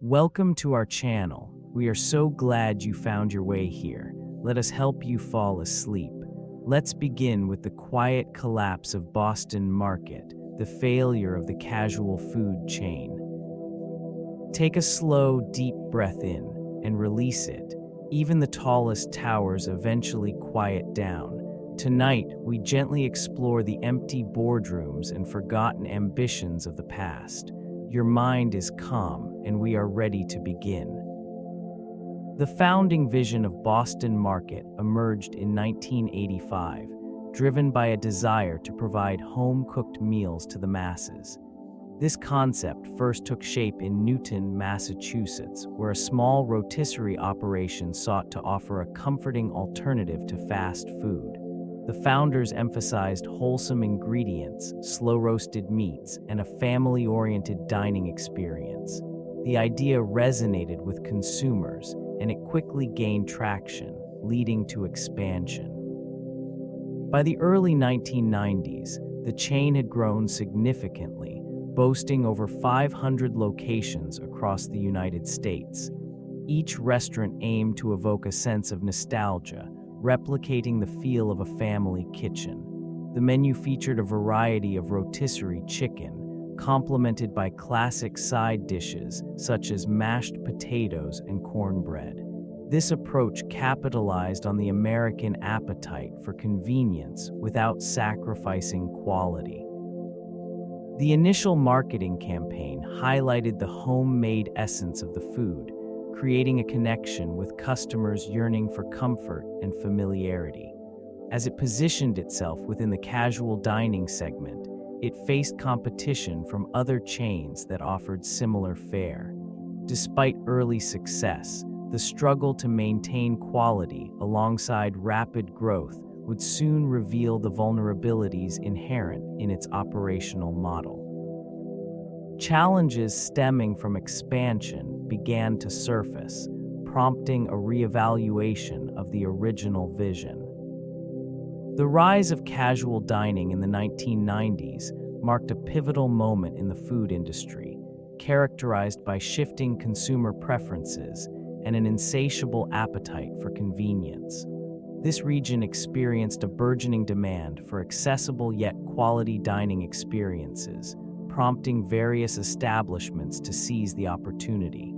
Welcome to our channel. We are so glad you found your way here. Let us help you fall asleep. Let's begin with the quiet collapse of Boston Market, the failure of the casual food chain. Take a slow, deep breath in and release it. Even the tallest towers eventually quiet down. Tonight, we gently explore the empty boardrooms and forgotten ambitions of the past. Your mind is calm, and we are ready to begin. The founding vision of Boston Market emerged in 1985, driven by a desire to provide home-cooked meals to the masses. This concept first took shape in Newton, Massachusetts, where a small rotisserie operation sought to offer a comforting alternative to fast food. The founders emphasized wholesome ingredients, slow-roasted meats, and a family-oriented dining experience. The idea resonated with consumers, and it quickly gained traction, leading to expansion. By the early 1990s, the chain had grown significantly, boasting over 500 locations across the United States. Each restaurant aimed to evoke a sense of nostalgia, replicating the feel of a family kitchen. The menu featured a variety of rotisserie chicken, complemented by classic side dishes such as mashed potatoes and cornbread. This approach capitalized on the American appetite for convenience without sacrificing quality. The initial marketing campaign highlighted the homemade essence of the food, creating a connection with customers yearning for comfort and familiarity. As it positioned itself within the casual dining segment, it faced competition from other chains that offered similar fare. Despite early success, the struggle to maintain quality alongside rapid growth would soon reveal the vulnerabilities inherent in its operational model. Challenges stemming from expansion began to surface, prompting a reevaluation of the original vision. The rise of casual dining in the 1990s marked a pivotal moment in the food industry, characterized by shifting consumer preferences and an insatiable appetite for convenience. This region experienced a burgeoning demand for accessible yet quality dining experiences, prompting various establishments to seize the opportunity.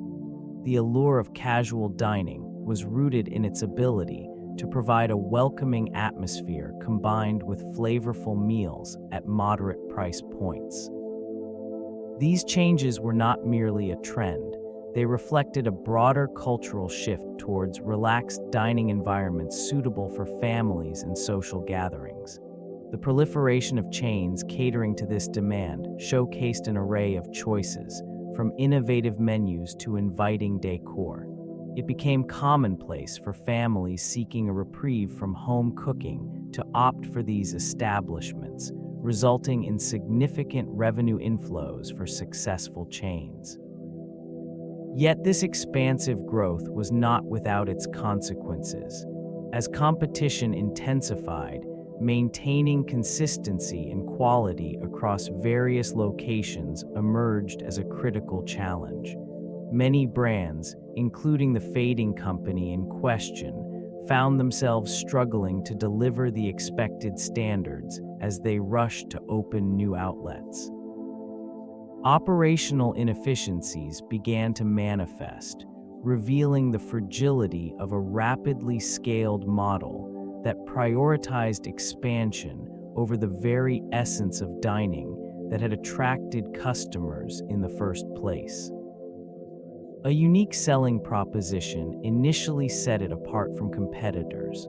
The allure of casual dining was rooted in its ability to provide a welcoming atmosphere combined with flavorful meals at moderate price points. These changes were not merely a trend. They reflected a broader cultural shift towards relaxed dining environments suitable for families and social gatherings. The proliferation of chains catering to this demand showcased an array of choices, from innovative menus to inviting decor. It became commonplace for families seeking a reprieve from home cooking to opt for these establishments, resulting in significant revenue inflows for successful chains. Yet this expansive growth was not without its consequences. As competition intensified, maintaining consistency and quality across various locations emerged as a critical challenge. Many brands, including the fading company in question, found themselves struggling to deliver the expected standards as they rushed to open new outlets. Operational inefficiencies began to manifest, revealing the fragility of a rapidly scaled model that prioritized expansion over the very essence of dining that had attracted customers in the first place. A unique selling proposition initially set it apart from competitors.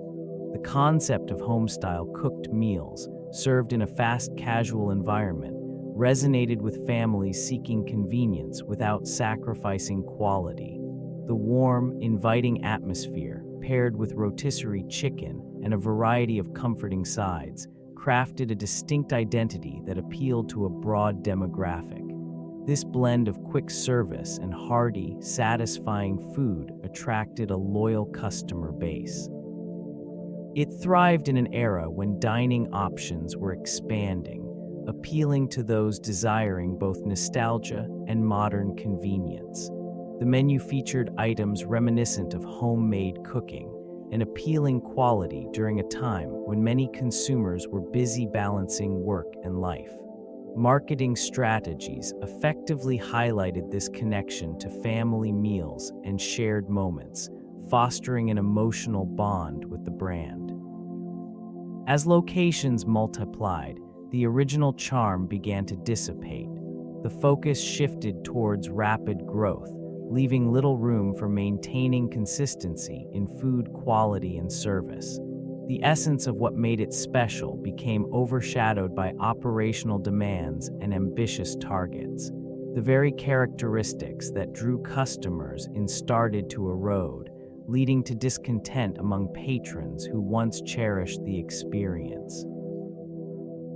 The concept of home-style cooked meals, served in a fast casual environment, resonated with families seeking convenience without sacrificing quality. The warm, inviting atmosphere, paired with rotisserie chicken and a variety of comforting sides, crafted a distinct identity that appealed to a broad demographic. This blend of quick service and hearty, satisfying food attracted a loyal customer base. It thrived in an era when dining options were expanding, appealing to those desiring both nostalgia and modern convenience. The menu featured items reminiscent of homemade cooking, an appealing quality during a time when many consumers were busy balancing work and life. Marketing strategies effectively highlighted this connection to family meals and shared moments, fostering an emotional bond with the brand. As locations multiplied, the original charm began to dissipate. The focus shifted towards rapid growth, leaving little room for maintaining consistency in food quality and service. The essence of what made it special became overshadowed by operational demands and ambitious targets. The very characteristics that drew customers in started to erode, leading to discontent among patrons who once cherished the experience.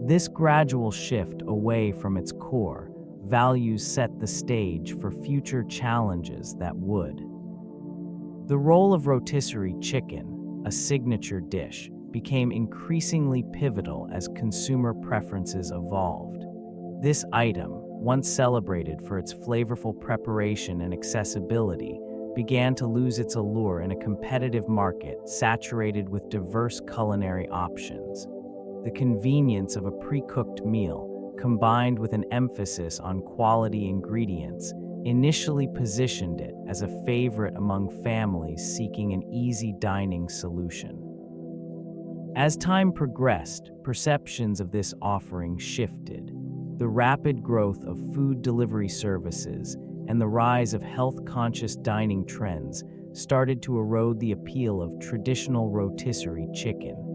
This gradual shift away from its core values set the stage for future challenges that would. The role of rotisserie chicken, a signature dish, became increasingly pivotal as consumer preferences evolved. This item, once celebrated for its flavorful preparation and accessibility, began to lose its allure in a competitive market saturated with diverse culinary options. The convenience of a pre-cooked meal, combined with an emphasis on quality ingredients, initially positioned it as a favorite among families seeking an easy dining solution. As time progressed, perceptions of this offering shifted. The rapid growth of food delivery services and the rise of health-conscious dining trends started to erode the appeal of traditional rotisserie chicken.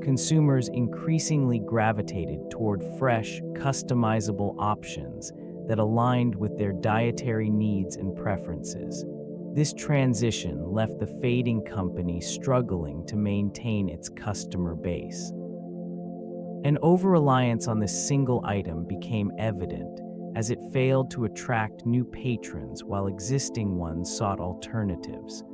Consumers increasingly gravitated toward fresh, customizable options that aligned with their dietary needs and preferences. This transition left the fading company struggling to maintain its customer base. An over-reliance on this single item became evident as it failed to attract new patrons while existing ones sought alternatives.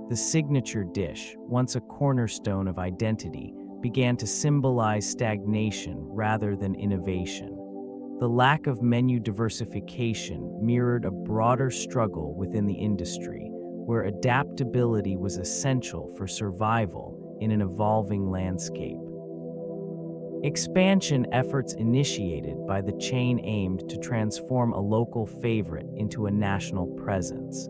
The signature dish, once a cornerstone of identity, began to symbolize stagnation rather than innovation. The lack of menu diversification mirrored a broader struggle within the industry, where adaptability was essential for survival in an evolving landscape. Expansion efforts initiated by the chain aimed to transform a local favorite into a national presence.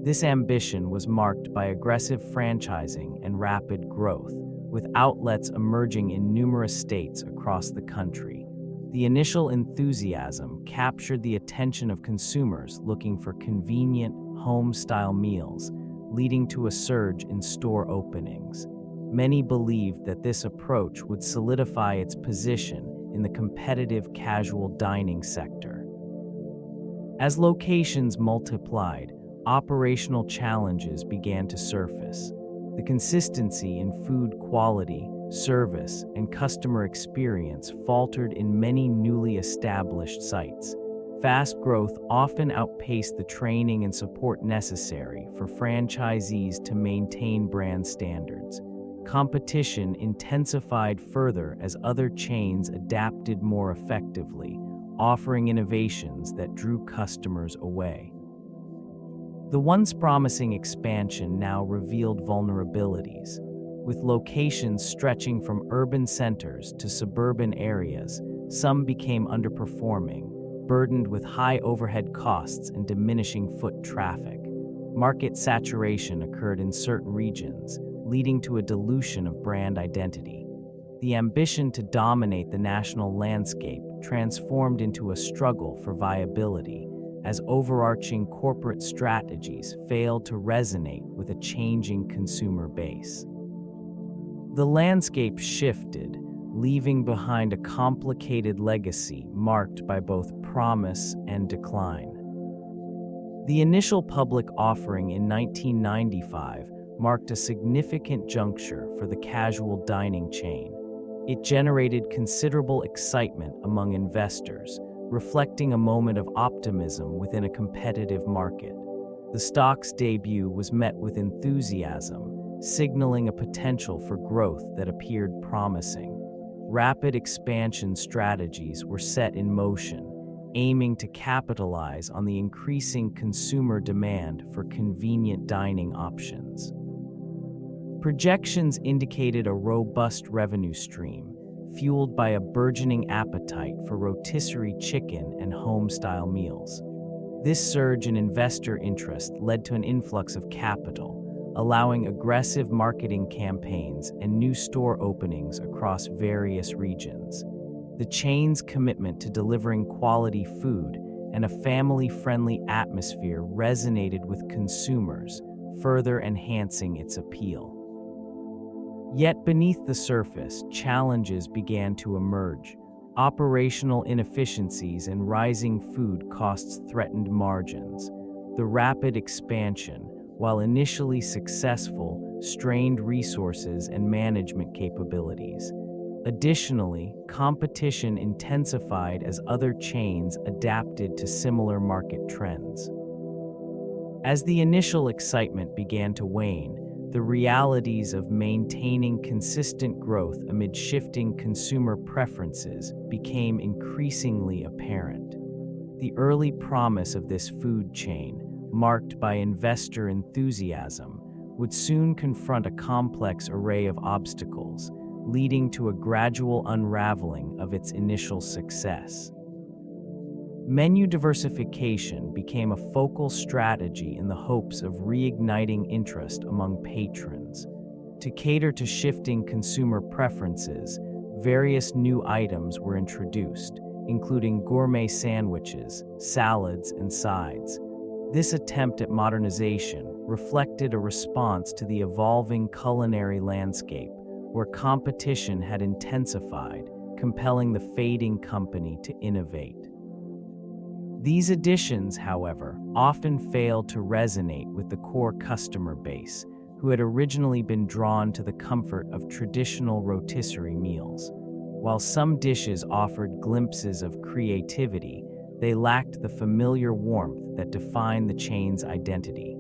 This ambition was marked by aggressive franchising and rapid growth, with outlets emerging in numerous states across the country. The initial enthusiasm captured the attention of consumers looking for convenient, home-style meals, leading to a surge in store openings. Many believed that this approach would solidify its position in the competitive casual dining sector. As locations multiplied, operational challenges began to surface. The consistency in food quality, service, and customer experience faltered in many newly established sites. Fast growth often outpaced the training and support necessary for franchisees to maintain brand standards. Competition intensified further as other chains adapted more effectively, offering innovations that drew customers away. The once promising expansion now revealed vulnerabilities. With locations stretching from urban centers to suburban areas, some became underperforming, burdened with high overhead costs and diminishing foot traffic. Market saturation occurred in certain regions, leading to a dilution of brand identity. The ambition to dominate the national landscape transformed into a struggle for viability, as overarching corporate strategies failed to resonate with a changing consumer base. The landscape shifted, leaving behind a complicated legacy marked by both promise and decline. The initial public offering in 1995 marked a significant juncture for the casual dining chain. It generated considerable excitement among investors, reflecting a moment of optimism within a competitive market. The stock's debut was met with enthusiasm, signaling a potential for growth that appeared promising. Rapid expansion strategies were set in motion, aiming to capitalize on the increasing consumer demand for convenient dining options. Projections indicated a robust revenue stream, fueled by a burgeoning appetite for rotisserie chicken and home-style meals. This surge in investor interest led to an influx of capital, allowing aggressive marketing campaigns and new store openings across various regions. The chain's commitment to delivering quality food and a family-friendly atmosphere resonated with consumers, further enhancing its appeal. Yet beneath the surface, challenges began to emerge. Operational inefficiencies and rising food costs threatened margins. The rapid expansion, while initially successful, strained resources and management capabilities. Additionally, competition intensified as other chains adapted to similar market trends. As the initial excitement began to wane, the realities of maintaining consistent growth amid shifting consumer preferences became increasingly apparent. The early promise of this food chain, marked by investor enthusiasm, would soon confront a complex array of obstacles, leading to a gradual unraveling of its initial success. Menu diversification became a focal strategy in the hopes of reigniting interest among patrons. To cater to shifting consumer preferences, various new items were introduced, including gourmet sandwiches, salads, and sides. This attempt at modernization reflected a response to the evolving culinary landscape, where competition had intensified, compelling the fading company to innovate. These additions, however, often failed to resonate with the core customer base, who had originally been drawn to the comfort of traditional rotisserie meals. While some dishes offered glimpses of creativity, they lacked the familiar warmth that defined the chain's identity.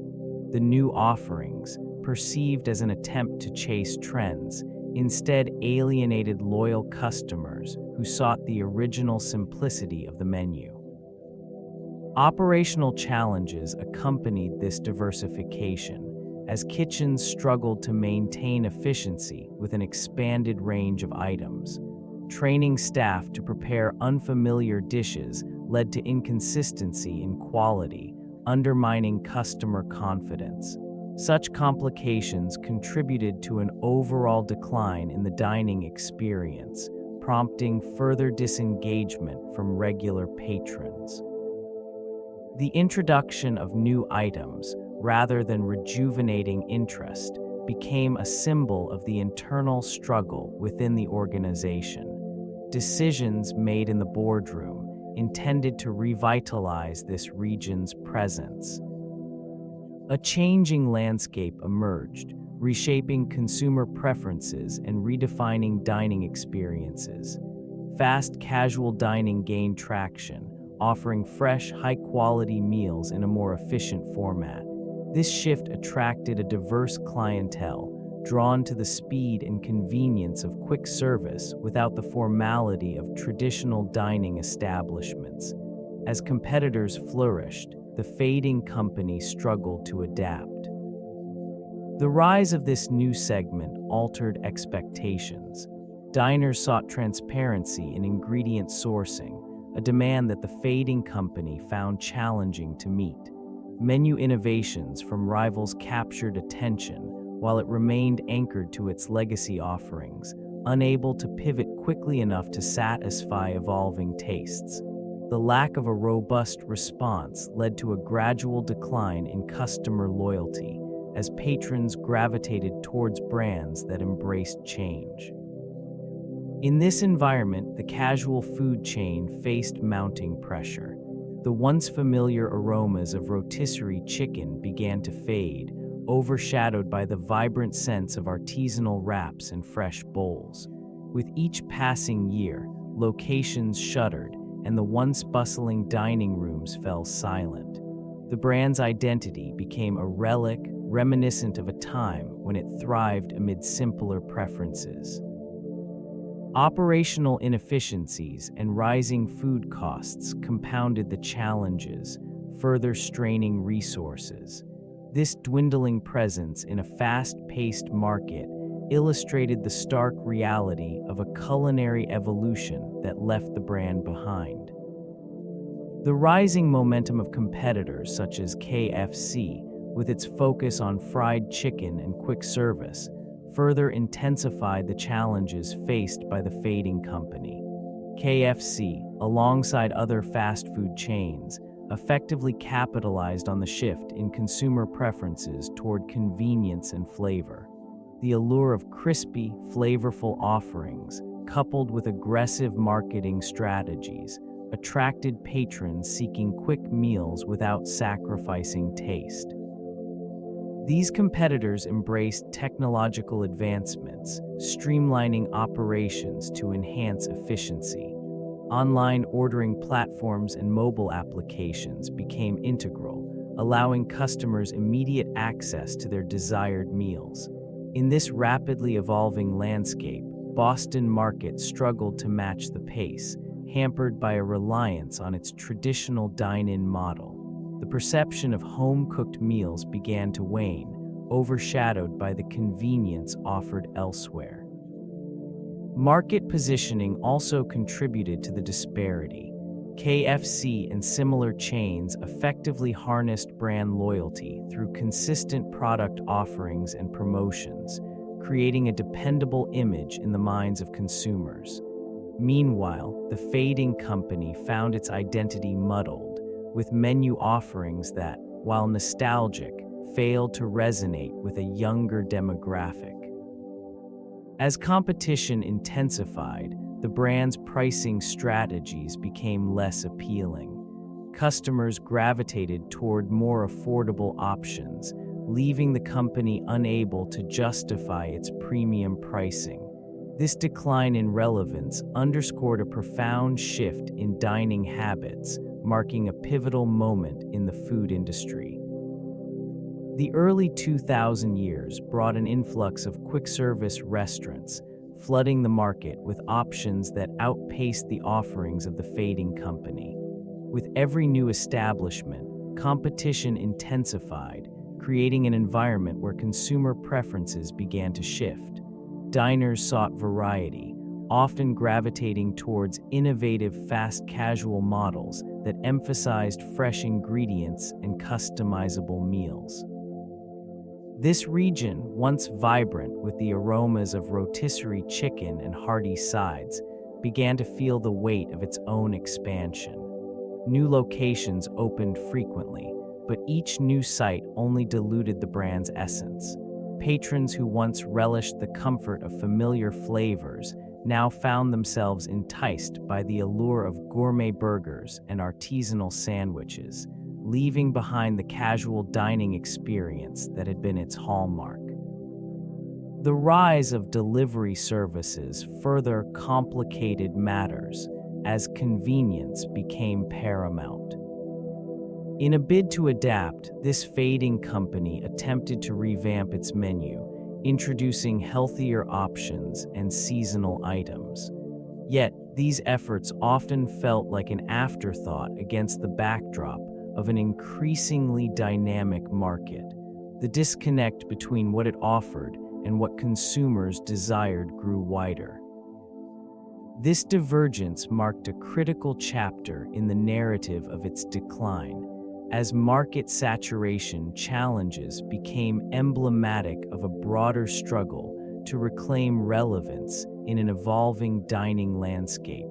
The new offerings, perceived as an attempt to chase trends, instead alienated loyal customers who sought the original simplicity of the menu. Operational challenges accompanied this diversification, as kitchens struggled to maintain efficiency with an expanded range of items. Training staff to prepare unfamiliar dishes led to inconsistency in quality, undermining customer confidence. Such complications contributed to an overall decline in the dining experience, prompting further disengagement from regular patrons. The introduction of new items, rather than rejuvenating interest, became a symbol of the internal struggle within the organization. Decisions made in the boardroom intended to revitalize this region's presence. A changing landscape emerged, reshaping consumer preferences and redefining dining experiences. Fast casual dining gained traction, offering fresh, high-quality meals in a more efficient format. This shift attracted a diverse clientele, drawn to the speed and convenience of quick service without the formality of traditional dining establishments. As competitors flourished, the fading company struggled to adapt. The rise of this new segment altered expectations. Diners sought transparency in ingredient sourcing, a demand that the fading company found challenging to meet. Menu innovations from rivals captured attention, while it remained anchored to its legacy offerings, unable to pivot quickly enough to satisfy evolving tastes. The lack of a robust response led to a gradual decline in customer loyalty, as patrons gravitated towards brands that embraced change. In this environment, the casual food chain faced mounting pressure. The once familiar aromas of rotisserie chicken began to fade, overshadowed by the vibrant scents of artisanal wraps and fresh bowls. With each passing year, locations shuttered, and the once bustling dining rooms fell silent. The brand's identity became a relic reminiscent of a time when it thrived amid simpler preferences. Operational inefficiencies and rising food costs compounded the challenges, further straining resources. This dwindling presence in a fast-paced market illustrated the stark reality of a culinary evolution that left the brand behind. The rising momentum of competitors such as KFC, with its focus on fried chicken and quick service, further intensified the challenges faced by the fading company. KFC, alongside other fast food chains, effectively capitalized on the shift in consumer preferences toward convenience and flavor. The allure of crispy, flavorful offerings, coupled with aggressive marketing strategies, attracted patrons seeking quick meals without sacrificing taste. These competitors embraced technological advancements, streamlining operations to enhance efficiency. Online ordering platforms and mobile applications became integral, allowing customers immediate access to their desired meals. In this rapidly evolving landscape, Boston Market struggled to match the pace, hampered by a reliance on its traditional dine-in model. The perception of home-cooked meals began to wane, overshadowed by the convenience offered elsewhere. Market positioning also contributed to the disparity. KFC and similar chains effectively harnessed brand loyalty through consistent product offerings and promotions, creating a dependable image in the minds of consumers. Meanwhile, the fading company found its identity muddled, with menu offerings that, while nostalgic, failed to resonate with a younger demographic. As competition intensified, the brand's pricing strategies became less appealing. Customers gravitated toward more affordable options, leaving the company unable to justify its premium pricing. This decline in relevance underscored a profound shift in dining habits, marking a pivotal moment in the food industry. The early 2000 years brought an influx of quick-service restaurants, flooding the market with options that outpaced the offerings of the fading company. With every new establishment, competition intensified, creating an environment where consumer preferences began to shift. Diners sought variety, often gravitating towards innovative fast casual models that emphasized fresh ingredients and customizable meals. This region, once vibrant with the aromas of rotisserie chicken and hearty sides, began to feel the weight of its own expansion. New locations opened frequently, but each new site only diluted the brand's essence. Patrons who once relished the comfort of familiar flavors now found themselves enticed by the allure of gourmet burgers and artisanal sandwiches, leaving behind the casual dining experience that had been its hallmark. The rise of delivery services further complicated matters as convenience became paramount. In a bid to adapt, this fading company attempted to revamp its menu, introducing healthier options and seasonal items. Yet, these efforts often felt like an afterthought against the backdrop of an increasingly dynamic market. The disconnect between what it offered and what consumers desired grew wider. This divergence marked a critical chapter in the narrative of its decline, as market saturation challenges became emblematic of a broader struggle to reclaim relevance in an evolving dining landscape.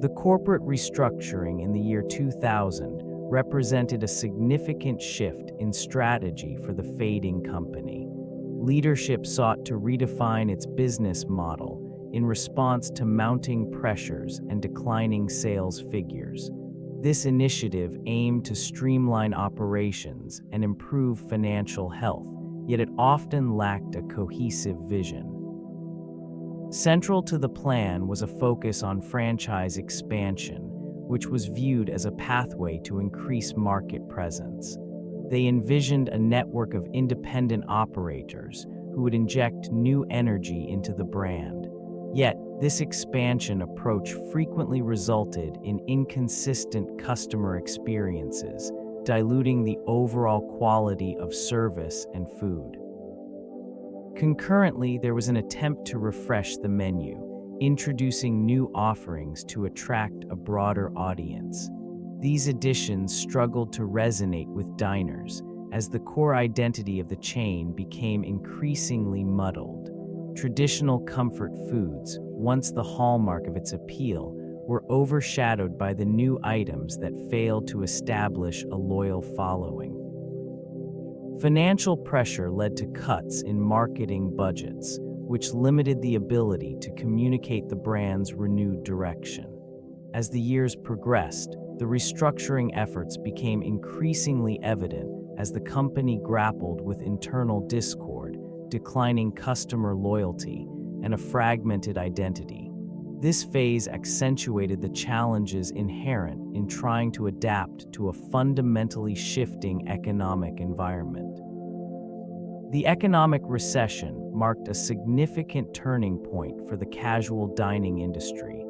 The corporate restructuring in the year 2000 represented a significant shift in strategy for the fading company. Leadership sought to redefine its business model in response to mounting pressures and declining sales figures. This initiative aimed to streamline operations and improve financial health, yet it often lacked a cohesive vision. Central to the plan was a focus on franchise expansion, which was viewed as a pathway to increase market presence. They envisioned a network of independent operators who would inject new energy into the brand. Yet, this expansion approach frequently resulted in inconsistent customer experiences, diluting the overall quality of service and food. Concurrently, there was an attempt to refresh the menu, introducing new offerings to attract a broader audience. These additions struggled to resonate with diners, as the core identity of the chain became increasingly muddled. Traditional comfort foods, once the hallmark of its appeal, were overshadowed by the new items that failed to establish a loyal following. Financial pressure led to cuts in marketing budgets, which limited the ability to communicate the brand's renewed direction. As the years progressed, the restructuring efforts became increasingly evident as the company grappled with internal discord, declining customer loyalty, and a fragmented identity. This phase accentuated the challenges inherent in trying to adapt to a fundamentally shifting economic environment. The economic recession marked a significant turning point for the casual dining industry.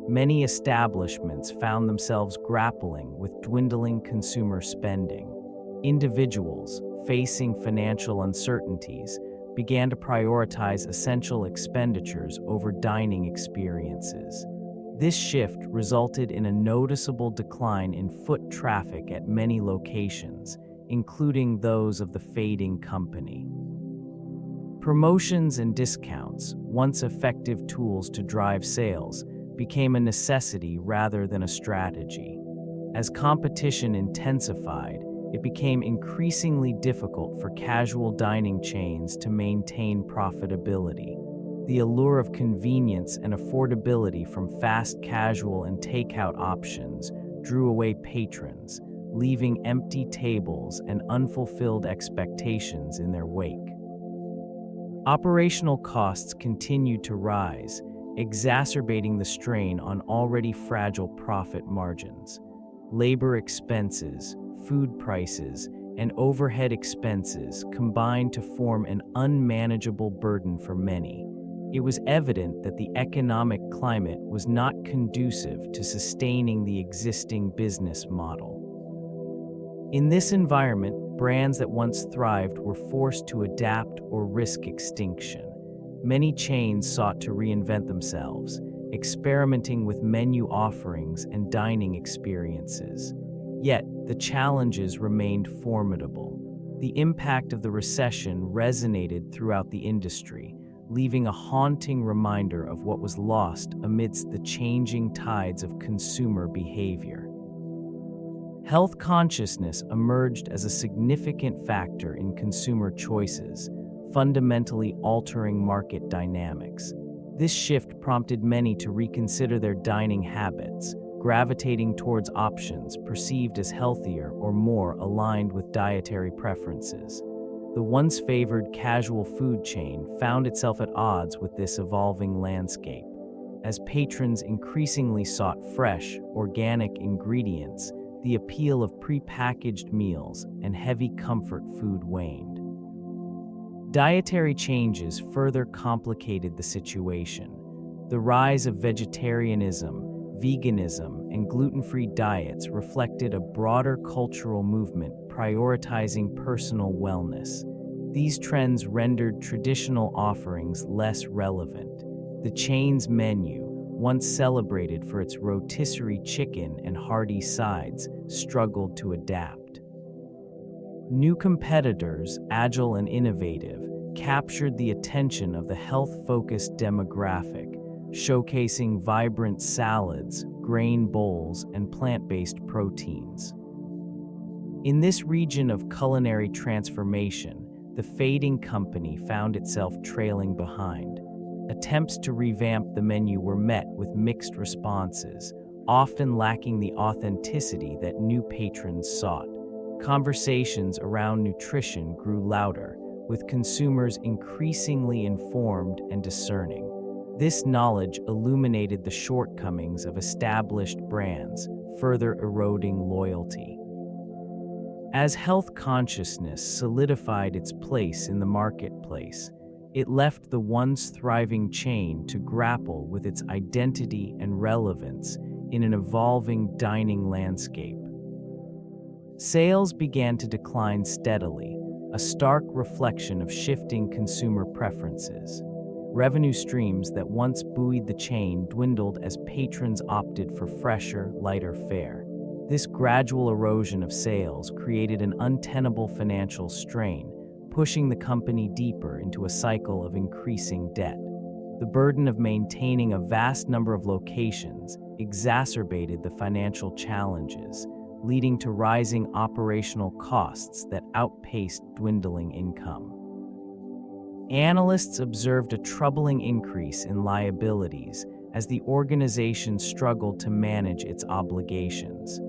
Many establishments found themselves grappling with dwindling consumer spending. Individuals, facing financial uncertainties, began to prioritize essential expenditures over dining experiences. This shift resulted in a noticeable decline in foot traffic at many locations, including those of the fading company. Promotions and discounts, once effective tools to drive sales, became a necessity rather than a strategy. As competition intensified, it became increasingly difficult for casual dining chains to maintain profitability. The allure of convenience and affordability from fast casual and takeout options drew away patrons, leaving empty tables and unfulfilled expectations in their wake. Operational costs continued to rise, exacerbating the strain on already fragile profit margins. Labor expenses, food prices, and overhead expenses combined to form an unmanageable burden for many. It was evident that the economic climate was not conducive to sustaining the existing business model. In this environment, brands that once thrived were forced to adapt or risk extinction. Many chains sought to reinvent themselves, experimenting with menu offerings and dining experiences. Yet, the challenges remained formidable. The impact of the recession resonated throughout the industry, leaving a haunting reminder of what was lost amidst the changing tides of consumer behavior. Health consciousness emerged as a significant factor in consumer choices, fundamentally altering market dynamics. This shift prompted many to reconsider their dining habits, gravitating towards options perceived as healthier or more aligned with dietary preferences. The once favored casual food chain found itself at odds with this evolving landscape. As patrons increasingly sought fresh, organic ingredients, the appeal of prepackaged meals and heavy comfort food waned. Dietary changes further complicated the situation. The rise of vegetarianism, veganism, and gluten-free diets reflected a broader cultural movement prioritizing personal wellness. These trends rendered traditional offerings less relevant. The chain's menu, once celebrated for its rotisserie chicken and hearty sides, struggled to adapt. New competitors, agile and innovative, captured the attention of the health-focused demographic, showcasing vibrant salads, grain bowls, and plant-based proteins. In this region of culinary transformation, the fading company found itself trailing behind. Attempts to revamp the menu were met with mixed responses, often lacking the authenticity that new patrons sought. Conversations around nutrition grew louder, with consumers increasingly informed and discerning. This knowledge illuminated the shortcomings of established brands, further eroding loyalty. As health consciousness solidified its place in the marketplace, It left the once thriving chain to grapple with its identity and relevance in an evolving dining landscape. Sales began to decline steadily, a stark reflection of shifting consumer preferences. Revenue streams that once buoyed the chain dwindled as patrons opted for fresher, lighter fare. This gradual erosion of sales created an untenable financial strain, pushing the company deeper into a cycle of increasing debt. The burden of maintaining a vast number of locations exacerbated the financial challenges, leading to rising operational costs that outpaced dwindling income. Analysts observed a troubling increase in liabilities as the organization struggled to manage its obligations.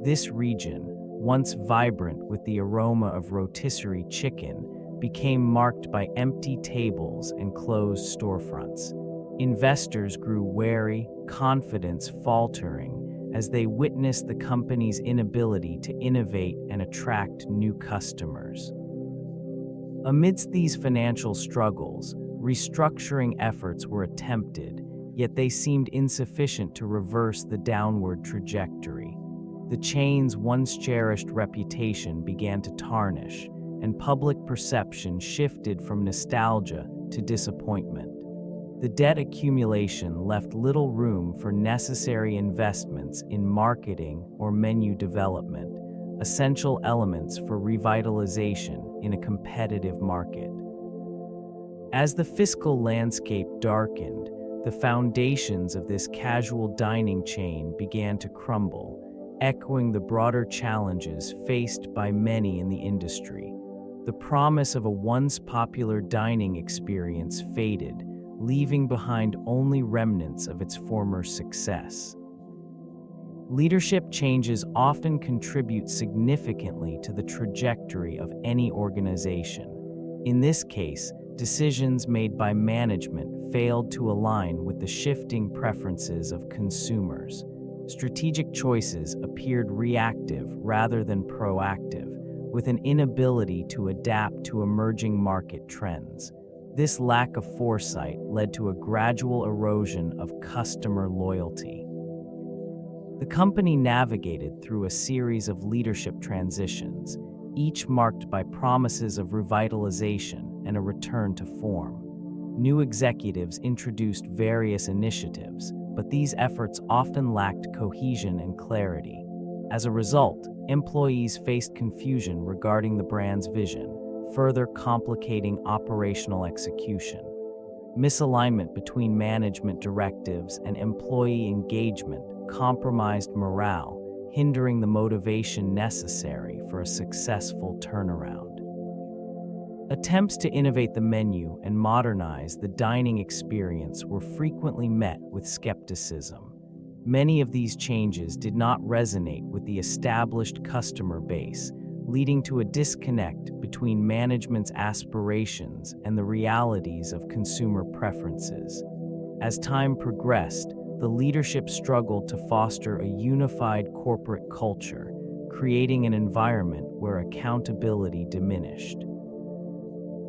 This region, once vibrant with the aroma of rotisserie chicken, became marked by empty tables and closed storefronts. Investors grew wary, confidence faltering, as they witnessed the company's inability to innovate and attract new customers. Amidst these financial struggles, restructuring efforts were attempted, yet they seemed insufficient to reverse the downward trajectory. The chain's once cherished reputation began to tarnish, and public perception shifted from nostalgia to disappointment. The debt accumulation left little room for necessary investments in marketing or menu development, essential elements for revitalization in a competitive market. As the fiscal landscape darkened, the foundations of this casual dining chain began to crumble, echoing the broader challenges faced by many in the industry. The promise of a once popular dining experience faded, leaving behind only remnants of its former success. Leadership changes often contribute significantly to the trajectory of any organization. In this case, decisions made by management failed to align with the shifting preferences of consumers. Strategic choices appeared reactive rather than proactive, with an inability to adapt to emerging market trends. This lack of foresight led to a gradual erosion of customer loyalty. The company navigated through a series of leadership transitions, each marked by promises of revitalization and a return to form. New executives introduced various initiatives, but these efforts often lacked cohesion and clarity. As a result, employees faced confusion regarding the brand's vision, further complicating operational execution. Misalignment between management directives and employee engagement compromised morale, hindering the motivation necessary for a successful turnaround. Attempts to innovate the menu and modernize the dining experience were frequently met with skepticism. Many of these changes did not resonate with the established customer base, leading to a disconnect between management's aspirations and the realities of consumer preferences. As time progressed, the leadership struggled to foster a unified corporate culture, creating an environment where accountability diminished.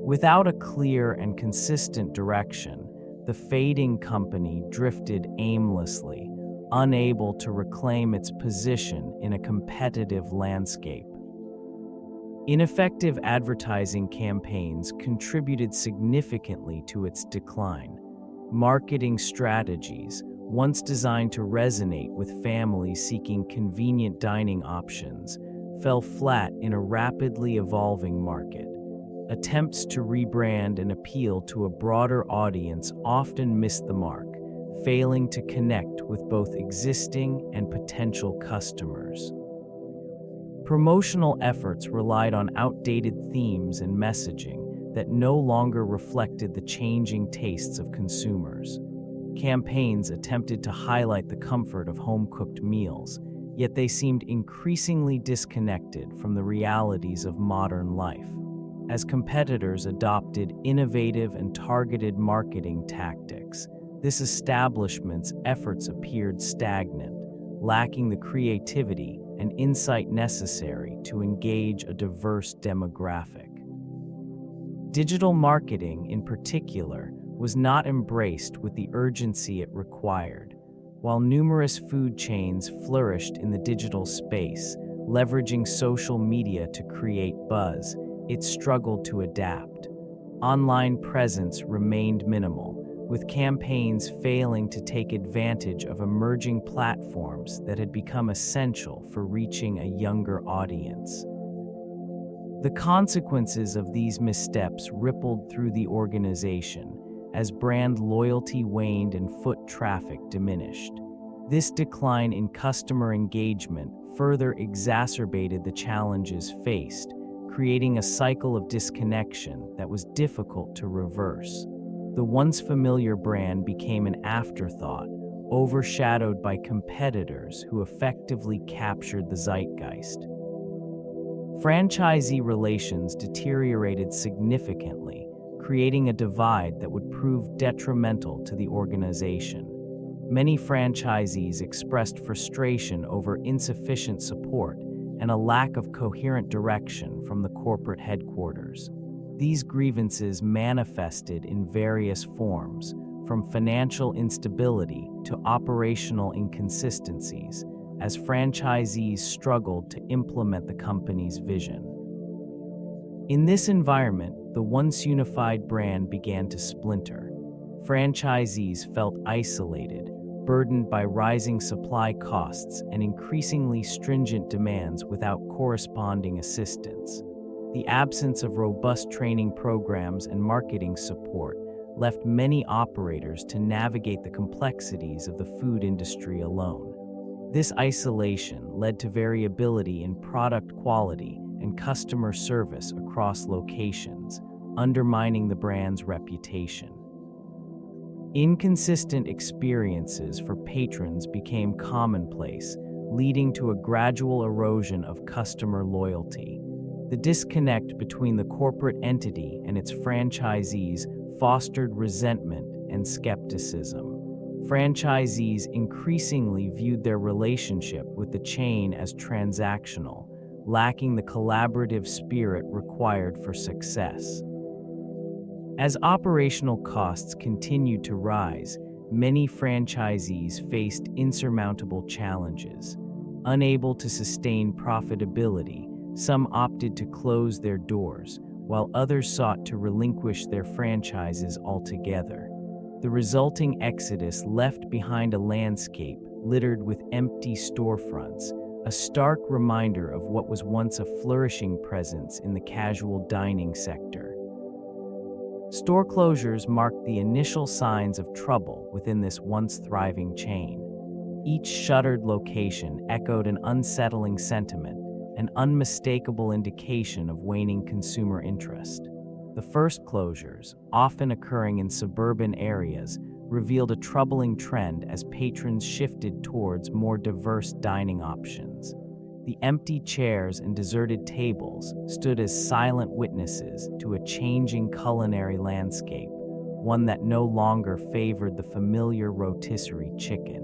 Without a clear and consistent direction, the fading company drifted aimlessly, unable to reclaim its position in a competitive landscape. Ineffective advertising campaigns contributed significantly to its decline. Marketing strategies, once designed to resonate with families seeking convenient dining options, fell flat in a rapidly evolving market. Attempts to rebrand and appeal to a broader audience often missed the mark, failing to connect with both existing and potential customers. Promotional efforts relied on outdated themes and messaging that no longer reflected the changing tastes of consumers. Campaigns attempted to highlight the comfort of home-cooked meals, yet they seemed increasingly disconnected from the realities of modern life. As competitors adopted innovative and targeted marketing tactics, this establishment's efforts appeared stagnant, lacking the creativity and insight necessary to engage a diverse demographic. Digital marketing, in particular, was not embraced with the urgency it required. While numerous food chains flourished in the digital space, leveraging social media to create buzz, it struggled to adapt. Online presence remained minimal, with campaigns failing to take advantage of emerging platforms that had become essential for reaching a younger audience. The consequences of these missteps rippled through the organization as brand loyalty waned and foot traffic diminished. This decline in customer engagement further exacerbated the challenges faced, creating a cycle of disconnection that was difficult to reverse. The once familiar brand became an afterthought, overshadowed by competitors who effectively captured the zeitgeist. Franchisee relations deteriorated significantly, creating a divide that would prove detrimental to the organization. Many franchisees expressed frustration over insufficient support and a lack of coherent direction from the corporate headquarters. These grievances manifested in various forms, from financial instability to operational inconsistencies, as franchisees struggled to implement the company's vision. In this environment, the once unified brand began to splinter. Franchisees felt isolated, burdened by rising supply costs and increasingly stringent demands without corresponding assistance. The absence of robust training programs and marketing support left many operators to navigate the complexities of the food industry alone. This isolation led to variability in product quality and customer service across locations, undermining the brand's reputation. Inconsistent experiences for patrons became commonplace, leading to a gradual erosion of customer loyalty. The disconnect between the corporate entity and its franchisees fostered resentment and skepticism. Franchisees increasingly viewed their relationship with the chain as transactional, lacking the collaborative spirit required for success. As operational costs continued to rise, many franchisees faced insurmountable challenges. Unable to sustain profitability, some opted to close their doors, while others sought to relinquish their franchises altogether. The resulting exodus left behind a landscape littered with empty storefronts, a stark reminder of what was once a flourishing presence in the casual dining sector. Store closures marked the initial signs of trouble within this once thriving chain. Each shuttered location echoed an unsettling sentiment, an unmistakable indication of waning consumer interest. The first closures, often occurring in suburban areas, revealed a troubling trend as patrons shifted towards more diverse dining options. The empty chairs and deserted tables stood as silent witnesses to a changing culinary landscape, one that no longer favored the familiar rotisserie chicken.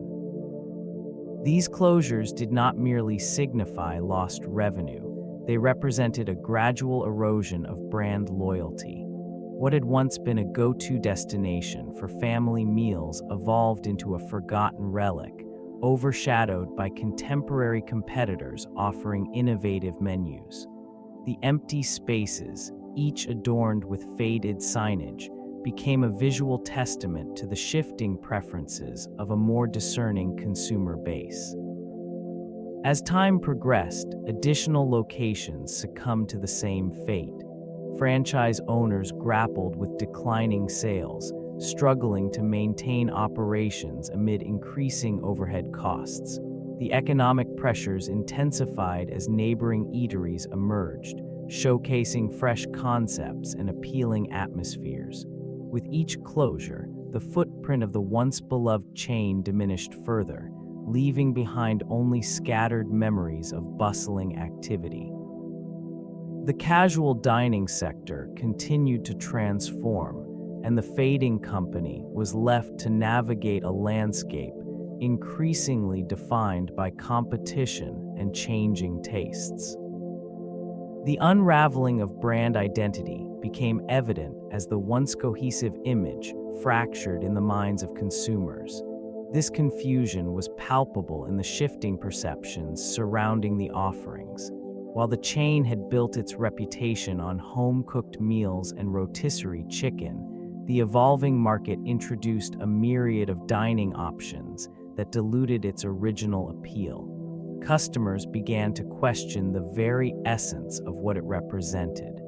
These closures did not merely signify lost revenue, they represented a gradual erosion of brand loyalty. What had once been a go-to destination for family meals evolved into a forgotten relic, overshadowed by contemporary competitors offering innovative menus. The empty spaces, each adorned with faded signage, became a visual testament to the shifting preferences of a more discerning consumer base. As time progressed, additional locations succumbed to the same fate. Franchise owners grappled with declining sales, struggling to maintain operations amid increasing overhead costs. The economic pressures intensified as neighboring eateries emerged, showcasing fresh concepts and appealing atmospheres. With each closure, the footprint of the once beloved chain diminished further, leaving behind only scattered memories of bustling activity. The casual dining sector continued to transform, and the fading company was left to navigate a landscape increasingly defined by competition and changing tastes. The unraveling of brand identity became evident as the once cohesive image fractured in the minds of consumers. This confusion was palpable in the shifting perceptions surrounding the offerings. While the chain had built its reputation on home-cooked meals and rotisserie chicken, the evolving market introduced a myriad of dining options that diluted its original appeal. Customers began to question the very essence of what it represented.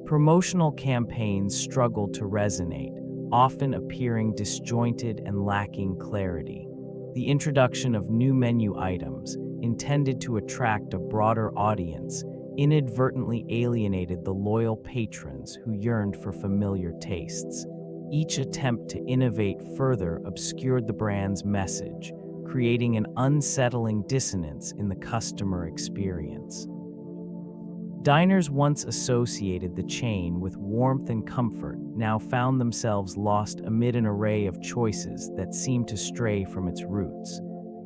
Promotional campaigns struggled to resonate, often appearing disjointed and lacking clarity. The introduction of new menu items, intended to attract a broader audience, inadvertently alienated the loyal patrons who yearned for familiar tastes. Each attempt to innovate further obscured the brand's message, creating an unsettling dissonance in the customer experience. Diners once associated the chain with warmth and comfort now found themselves lost amid an array of choices that seemed to stray from its roots.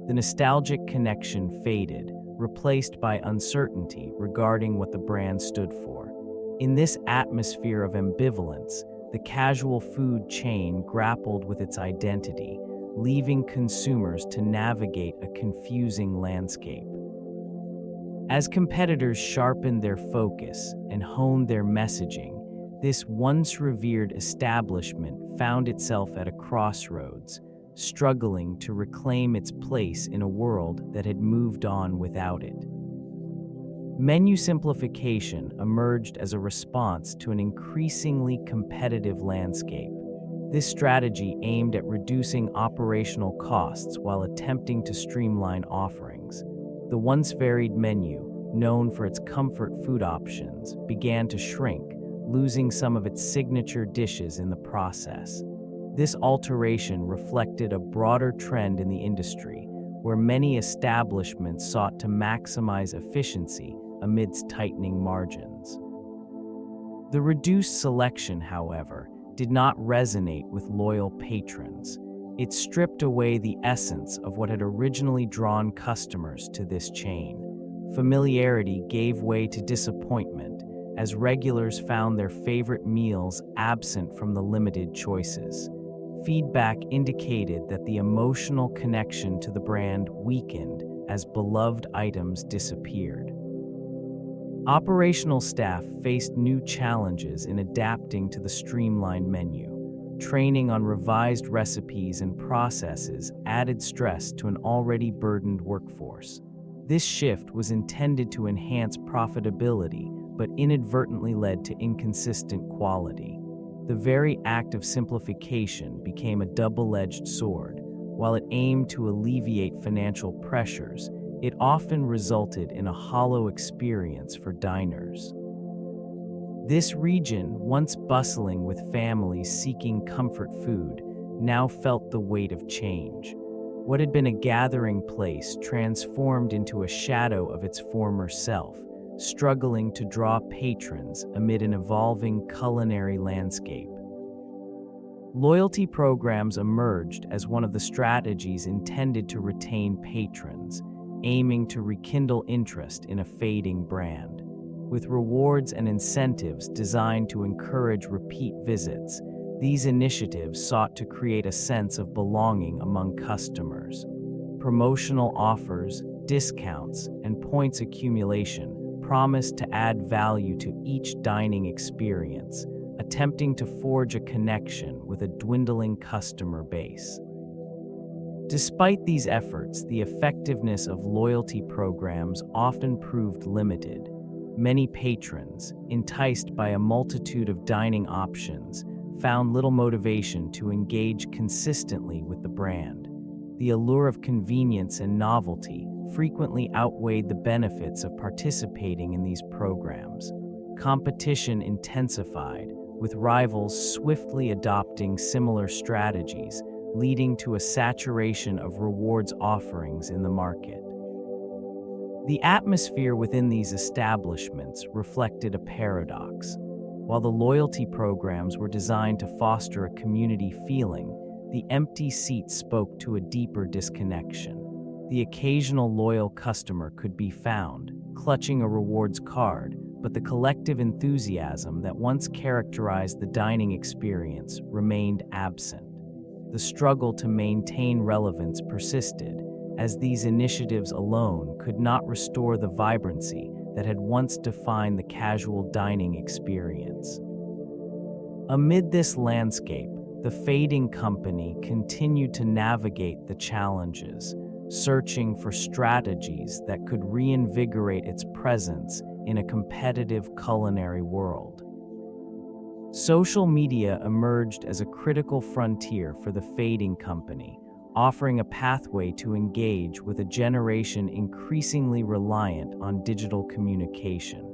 The nostalgic connection faded, replaced by uncertainty regarding what the brand stood for. In this atmosphere of ambivalence, the casual food chain grappled with its identity, leaving consumers to navigate a confusing landscape. As competitors sharpened their focus and honed their messaging, this once revered establishment found itself at a crossroads, struggling to reclaim its place in a world that had moved on without it. Menu simplification emerged as a response to an increasingly competitive landscape. This strategy aimed at reducing operational costs while attempting to streamline offerings. The once varied menu, known for its comfort food options, began to shrink, losing some of its signature dishes in the process. This alteration reflected a broader trend in the industry, where many establishments sought to maximize efficiency amidst tightening margins. The reduced selection, however, did not resonate with loyal patrons. It stripped away the essence of what had originally drawn customers to this chain. Familiarity gave way to disappointment, as regulars found their favorite meals absent from the limited choices. Feedback indicated that the emotional connection to the brand weakened as beloved items disappeared. Operational staff faced new challenges in adapting to the streamlined menu. Training on revised recipes and processes added stress to an already burdened workforce. This shift was intended to enhance profitability, but inadvertently led to inconsistent quality. The very act of simplification became a double-edged sword. While it aimed to alleviate financial pressures, it often resulted in a hollow experience for diners. This region, once bustling with families seeking comfort food, now felt the weight of change. What had been a gathering place transformed into a shadow of its former self, struggling to draw patrons amid an evolving culinary landscape. Loyalty programs emerged as one of the strategies intended to retain patrons, aiming to rekindle interest in a fading brand. With rewards and incentives designed to encourage repeat visits, these initiatives sought to create a sense of belonging among customers. Promotional offers, discounts, and points accumulation promised to add value to each dining experience, attempting to forge a connection with a dwindling customer base. Despite these efforts, the effectiveness of loyalty programs often proved limited. Many patrons, enticed by a multitude of dining options, found little motivation to engage consistently with the brand. The allure of convenience and novelty frequently outweighed the benefits of participating in these programs. Competition intensified, with rivals swiftly adopting similar strategies, leading to a saturation of rewards offerings in the market. The atmosphere within these establishments reflected a paradox. While the loyalty programs were designed to foster a community feeling, the empty seats spoke to a deeper disconnection. The occasional loyal customer could be found, clutching a rewards card, but the collective enthusiasm that once characterized the dining experience remained absent. The struggle to maintain relevance persisted, as these initiatives alone could not restore the vibrancy that had once defined the casual dining experience. Amid this landscape, the Fading Company continued to navigate the challenges, searching for strategies that could reinvigorate its presence in a competitive culinary world. Social media emerged as a critical frontier for the Fading Company, offering a pathway to engage with a generation increasingly reliant on digital communication.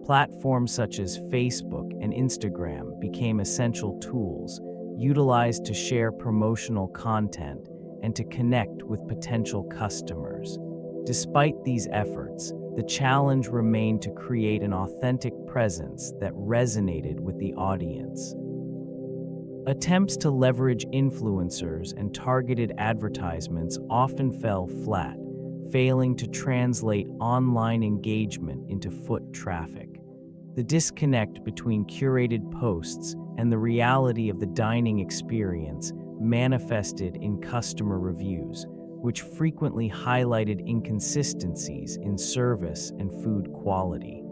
Platforms such as Facebook and Instagram became essential tools, utilized to share promotional content and to connect with potential customers. Despite these efforts, the challenge remained to create an authentic presence that resonated with the audience. Attempts to leverage influencers and targeted advertisements often fell flat, failing to translate online engagement into foot traffic. The disconnect between curated posts and the reality of the dining experience manifested in customer reviews, which frequently highlighted inconsistencies in service and food quality.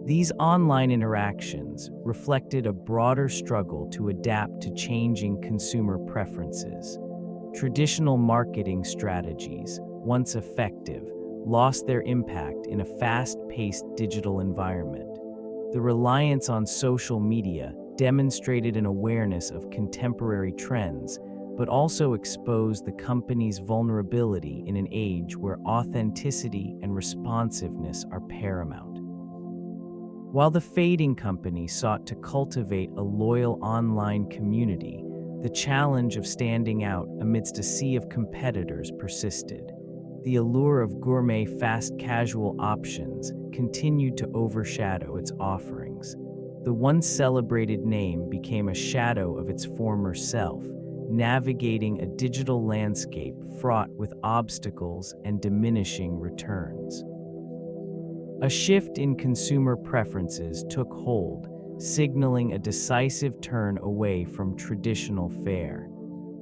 These online interactions reflected a broader struggle to adapt to changing consumer preferences. Traditional marketing strategies, once effective, lost their impact in a fast-paced digital environment. The reliance on social media demonstrated an awareness of contemporary trends, but also exposed the company's vulnerability in an age where authenticity and responsiveness are paramount. While the Fading Company sought to cultivate a loyal online community, the challenge of standing out amidst a sea of competitors persisted. The allure of gourmet fast casual options continued to overshadow its offerings. The once celebrated name became a shadow of its former self, navigating a digital landscape fraught with obstacles and diminishing returns. A shift in consumer preferences took hold, signaling a decisive turn away from traditional fare.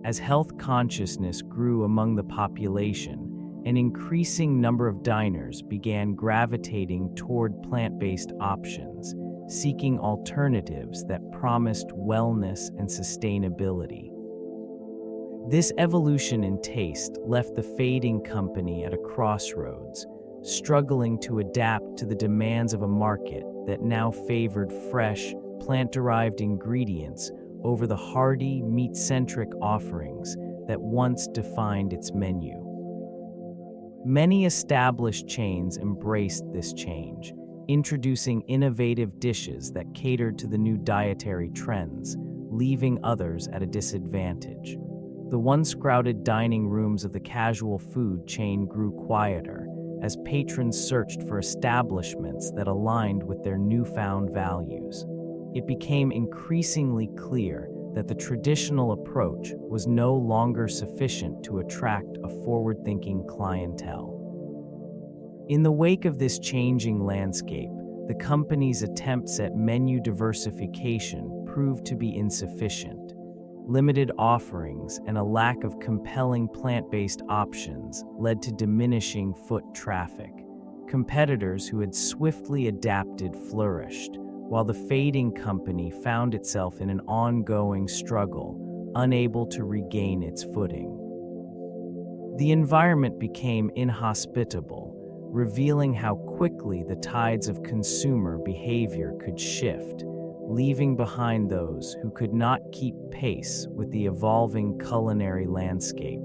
As health consciousness grew among the population, an increasing number of diners began gravitating toward plant-based options, seeking alternatives that promised wellness and sustainability. This evolution in taste left the Fading Company at a crossroads, struggling to adapt to the demands of a market that now favored fresh, plant-derived ingredients over the hearty, meat-centric offerings that once defined its menu. Many established chains embraced this change, introducing innovative dishes that catered to the new dietary trends, leaving others at a disadvantage. The once crowded dining rooms of the casual food chain grew quieter, as patrons searched for establishments that aligned with their newfound values. It became increasingly clear that the traditional approach was no longer sufficient to attract a forward-thinking clientele. In the wake of this changing landscape, the company's attempts at menu diversification proved to be insufficient. Limited offerings and a lack of compelling plant-based options led to diminishing foot traffic. Competitors who had swiftly adapted flourished, while the Fading Company found itself in an ongoing struggle, unable to regain its footing. The environment became inhospitable, revealing how quickly the tides of consumer behavior could shift, leaving behind those who could not keep pace with the evolving culinary landscape.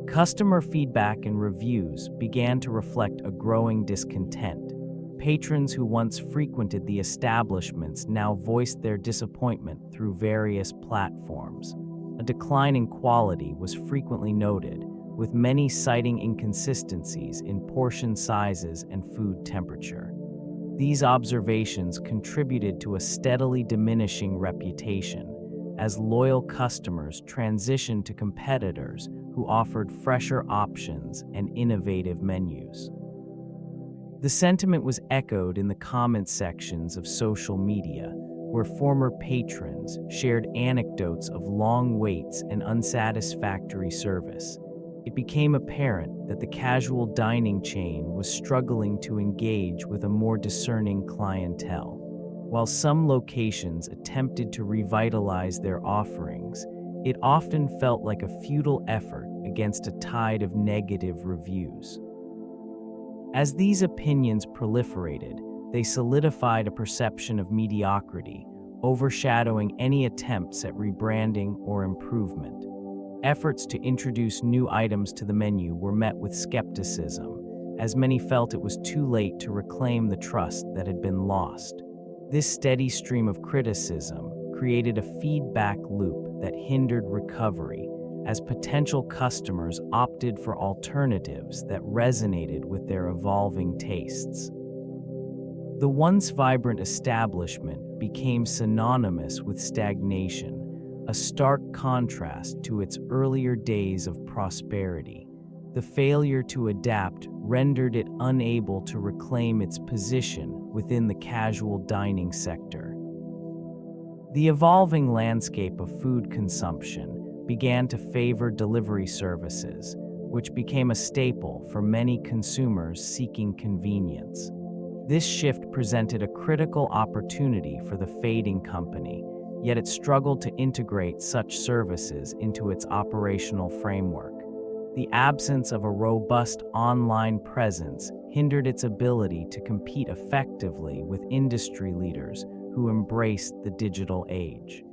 Customer feedback and reviews began to reflect a growing discontent. Patrons who once frequented the establishments now voiced their disappointment through various platforms. A decline in quality was frequently noted, with many citing inconsistencies in portion sizes and food temperature. These observations contributed to a steadily diminishing reputation, as loyal customers transitioned to competitors who offered fresher options and innovative menus. The sentiment was echoed in the comment sections of social media, where former patrons shared anecdotes of long waits and unsatisfactory service. It became apparent that the casual dining chain was struggling to engage with a more discerning clientele. While some locations attempted to revitalize their offerings, it often felt like a futile effort against a tide of negative reviews. As these opinions proliferated, they solidified a perception of mediocrity, overshadowing any attempts at rebranding or improvement. Efforts to introduce new items to the menu were met with skepticism, as many felt it was too late to reclaim the trust that had been lost. This steady stream of criticism created a feedback loop that hindered recovery, as potential customers opted for alternatives that resonated with their evolving tastes. The once vibrant establishment became synonymous with stagnation, a stark contrast to its earlier days of prosperity. The failure to adapt rendered it unable to reclaim its position within the casual dining sector. The evolving landscape of food consumption began to favor delivery services, which became a staple for many consumers seeking convenience. This shift presented a critical opportunity for the fading company, yet it struggled to integrate such services into its operational framework. The absence of a robust online presence hindered its ability to compete effectively with industry leaders who embraced the digital age.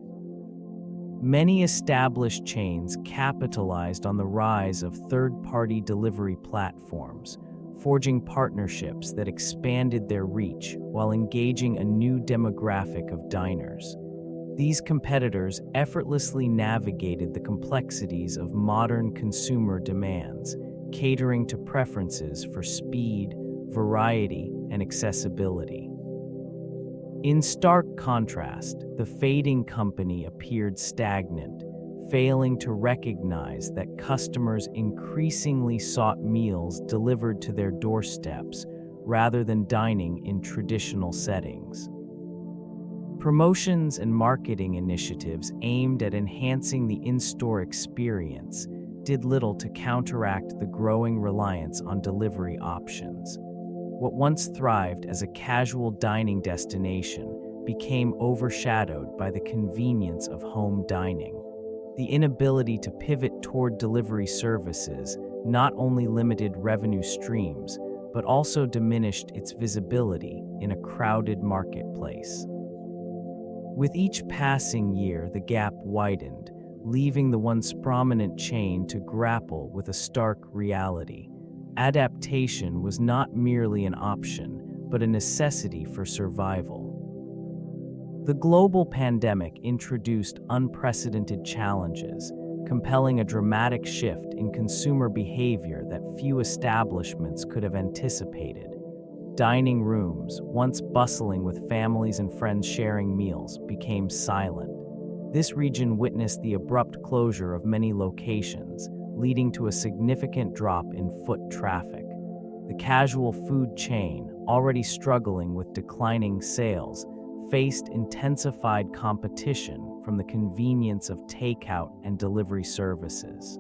Many established chains capitalized on the rise of third-party delivery platforms, forging partnerships that expanded their reach while engaging a new demographic of diners. These competitors effortlessly navigated the complexities of modern consumer demands, catering to preferences for speed, variety, and accessibility. In stark contrast, the fading company appeared stagnant, failing to recognize that customers increasingly sought meals delivered to their doorsteps rather than dining in traditional settings. Promotions and marketing initiatives aimed at enhancing the in-store experience did little to counteract the growing reliance on delivery options. What once thrived as a casual dining destination became overshadowed by the convenience of home dining. The inability to pivot toward delivery services not only limited revenue streams, but also diminished its visibility in a crowded marketplace. With each passing year, the gap widened, leaving the once prominent chain to grapple with a stark reality. Adaptation was not merely an option, but a necessity for survival. The global pandemic introduced unprecedented challenges, compelling a dramatic shift in consumer behavior that few establishments could have anticipated. Dining rooms, once bustling with families and friends sharing meals, became silent. This region witnessed the abrupt closure of many locations, leading to a significant drop in foot traffic. The casual food chain, already struggling with declining sales, faced intensified competition from the convenience of takeout and delivery services.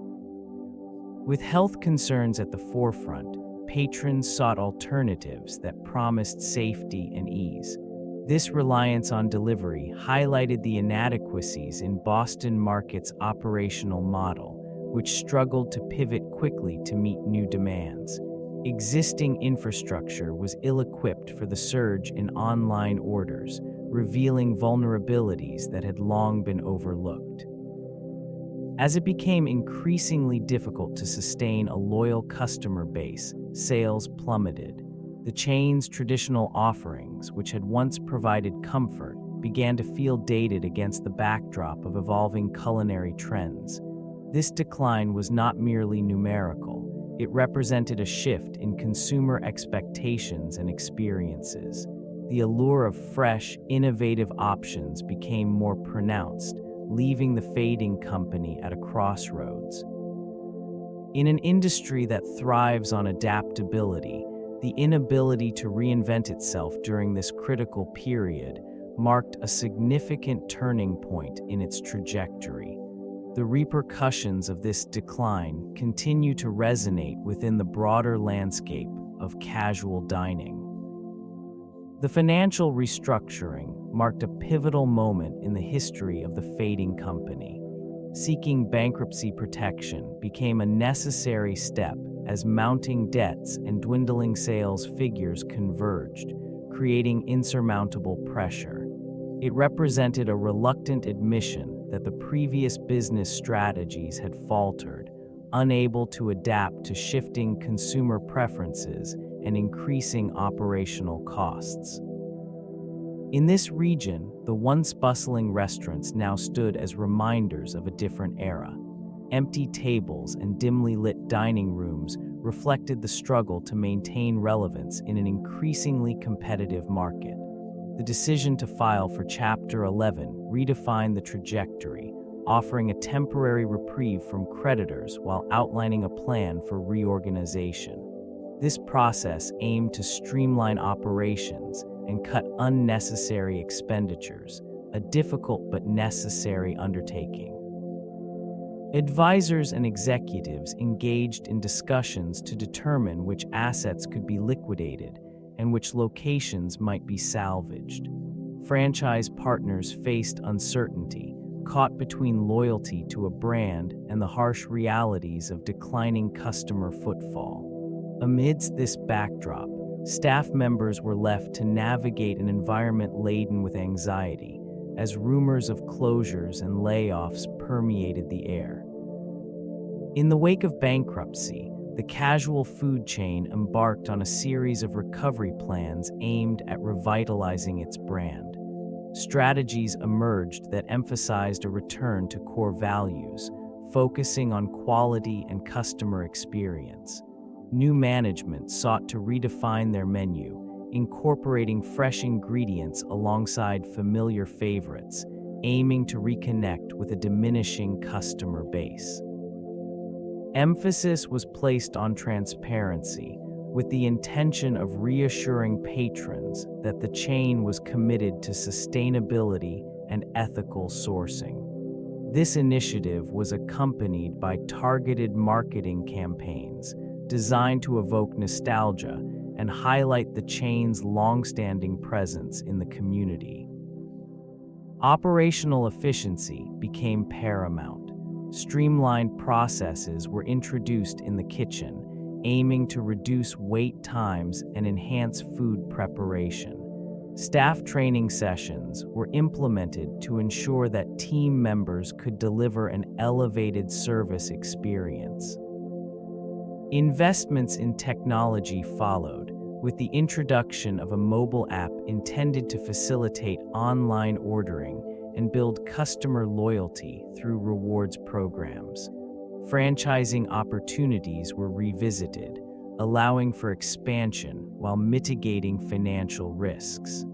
With health concerns at the forefront, patrons sought alternatives that promised safety and ease. This reliance on delivery highlighted the inadequacies in Boston Market's operational model, which struggled to pivot quickly to meet new demands. Existing infrastructure was ill-equipped for the surge in online orders, revealing vulnerabilities that had long been overlooked. As it became increasingly difficult to sustain a loyal customer base, sales plummeted. The chain's traditional offerings, which had once provided comfort, began to feel dated against the backdrop of evolving culinary trends. This decline was not merely numerical. It represented a shift in consumer expectations and experiences. The allure of fresh, innovative options became more pronounced, leaving the fading company at a crossroads. In an industry that thrives on adaptability, The inability to reinvent itself during this critical period marked a significant turning point in its trajectory. The repercussions of this decline continue to resonate within the broader landscape of casual dining. The financial restructuring marked a pivotal moment in the history of the fading company. Seeking bankruptcy protection became a necessary step as mounting debts and dwindling sales figures converged, creating insurmountable pressure. It represented a reluctant admission that the previous business strategies had faltered, unable to adapt to shifting consumer preferences and increasing operational costs. In this region, the once bustling restaurants now stood as reminders of a different era. Empty tables and dimly lit dining rooms reflected the struggle to maintain relevance in an increasingly competitive market. The decision to file for Chapter 11 redefined the trajectory, offering a temporary reprieve from creditors while outlining a plan for reorganization. This process aimed to streamline operations and cut unnecessary expenditures, a difficult but necessary undertaking. Advisors and executives engaged in discussions to determine which assets could be liquidated and which locations might be salvaged. Franchise partners faced uncertainty, caught between loyalty to a brand and the harsh realities of declining customer footfall. Amidst this backdrop, staff members were left to navigate an environment laden with anxiety, as rumors of closures and layoffs permeated the air. In the wake of bankruptcy, the casual food chain embarked on a series of recovery plans aimed at revitalizing its brand. Strategies emerged that emphasized a return to core values, focusing on quality and customer experience. New management sought to redefine their menu, incorporating fresh ingredients alongside familiar favorites, aiming to reconnect with a diminishing customer base. Emphasis was placed on transparency, with the intention of reassuring patrons that the chain was committed to sustainability and ethical sourcing. This initiative was accompanied by targeted marketing campaigns designed to evoke nostalgia and highlight the chain's long-standing presence in the community. Operational efficiency became paramount. Streamlined processes were introduced in the kitchen, aiming to reduce wait times and enhance food preparation. Staff training sessions were implemented to ensure that team members could deliver an elevated service experience. Investments in technology followed, with the introduction of a mobile app intended to facilitate online ordering and build customer loyalty through rewards programs. Franchising opportunities were revisited, allowing for expansion while mitigating financial risks.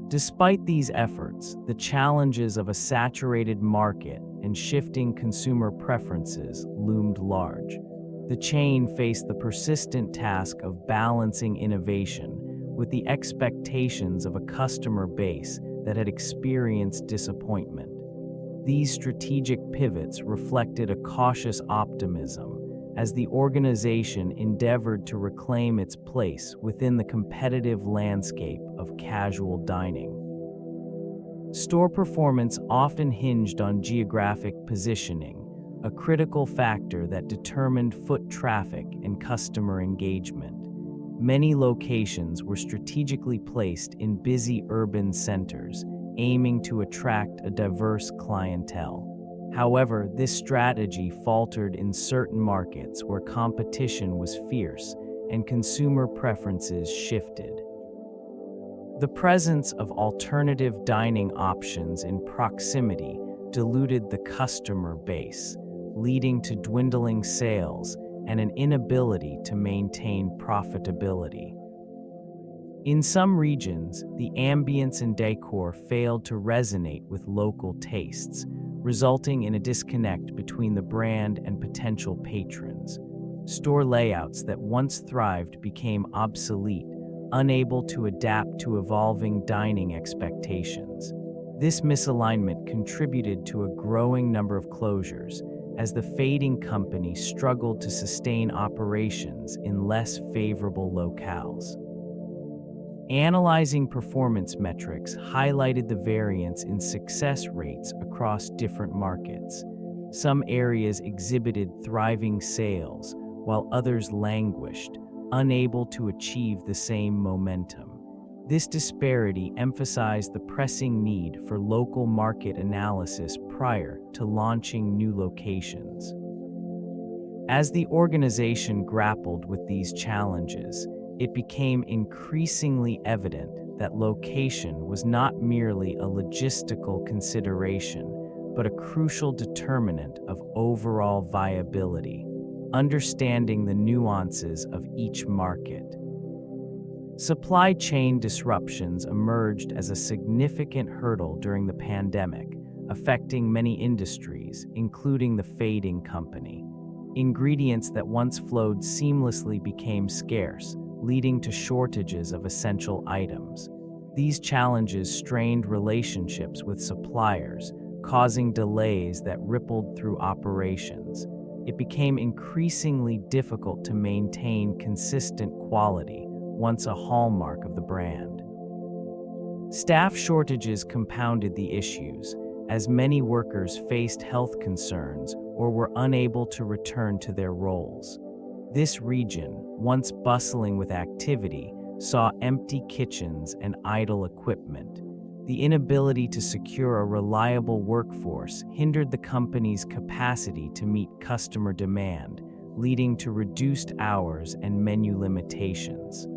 Despite these efforts, the challenges of a saturated market and shifting consumer preferences loomed large. The chain faced the persistent task of balancing innovation with the expectations of a customer base that had experienced disappointment. These strategic pivots reflected a cautious optimism as the organization endeavored to reclaim its place within the competitive landscape of casual dining. Store performance often hinged on geographic positioning, a critical factor that determined foot traffic and customer engagement. Many locations were strategically placed in busy urban centers, aiming to attract a diverse clientele. However, this strategy faltered in certain markets where competition was fierce and consumer preferences shifted. The presence of alternative dining options in proximity diluted the customer base, leading to dwindling sales and an inability to maintain profitability. In some regions, the ambience and decor failed to resonate with local tastes, resulting in a disconnect between the brand and potential patrons. Store layouts that once thrived became obsolete, unable to adapt to evolving dining expectations. This misalignment contributed to a growing number of closures, as the fading company struggled to sustain operations in less favorable locales. Analyzing performance metrics highlighted the variance in success rates across different markets. Some areas exhibited thriving sales, while others languished, unable to achieve the same momentum. This disparity emphasized the pressing need for local market analysis prior to launching new locations. As the organization grappled with these challenges, it became increasingly evident that location was not merely a logistical consideration, but a crucial determinant of overall viability. Understanding the nuances of each market. Supply chain disruptions emerged as a significant hurdle during the pandemic, affecting many industries, including the fading company. Ingredients that once flowed seamlessly became scarce, leading to shortages of essential items. These challenges strained relationships with suppliers, causing delays that rippled through operations. It became increasingly difficult to maintain consistent quality, once a hallmark of the brand. Staff shortages compounded the issues, as many workers faced health concerns or were unable to return to their roles. This region, once bustling with activity, saw empty kitchens and idle equipment. The inability to secure a reliable workforce hindered the company's capacity to meet customer demand, leading to reduced hours and menu limitations.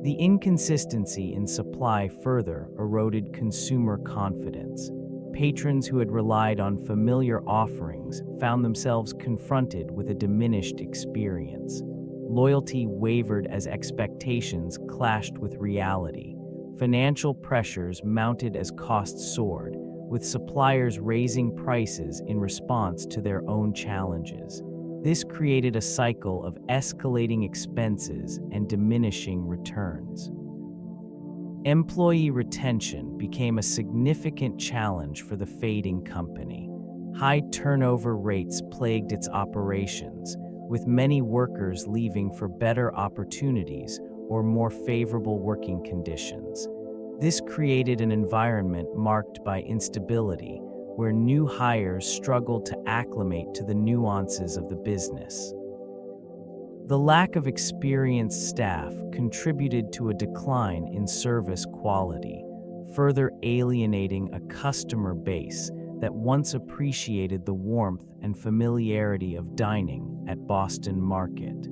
The inconsistency in supply further eroded consumer confidence. Patrons who had relied on familiar offerings found themselves confronted with a diminished experience. Loyalty wavered as expectations clashed with reality. Financial pressures mounted as costs soared, with suppliers raising prices in response to their own challenges. This created a cycle of escalating expenses and diminishing returns. Employee retention became a significant challenge for the fading company. High turnover rates plagued its operations, with many workers leaving for better opportunities or more favorable working conditions. This created an environment marked by instability, where new hires struggled to acclimate to the nuances of the business. The lack of experienced staff contributed to a decline in service quality, further alienating a customer base that once appreciated the warmth and familiarity of dining at Boston Market.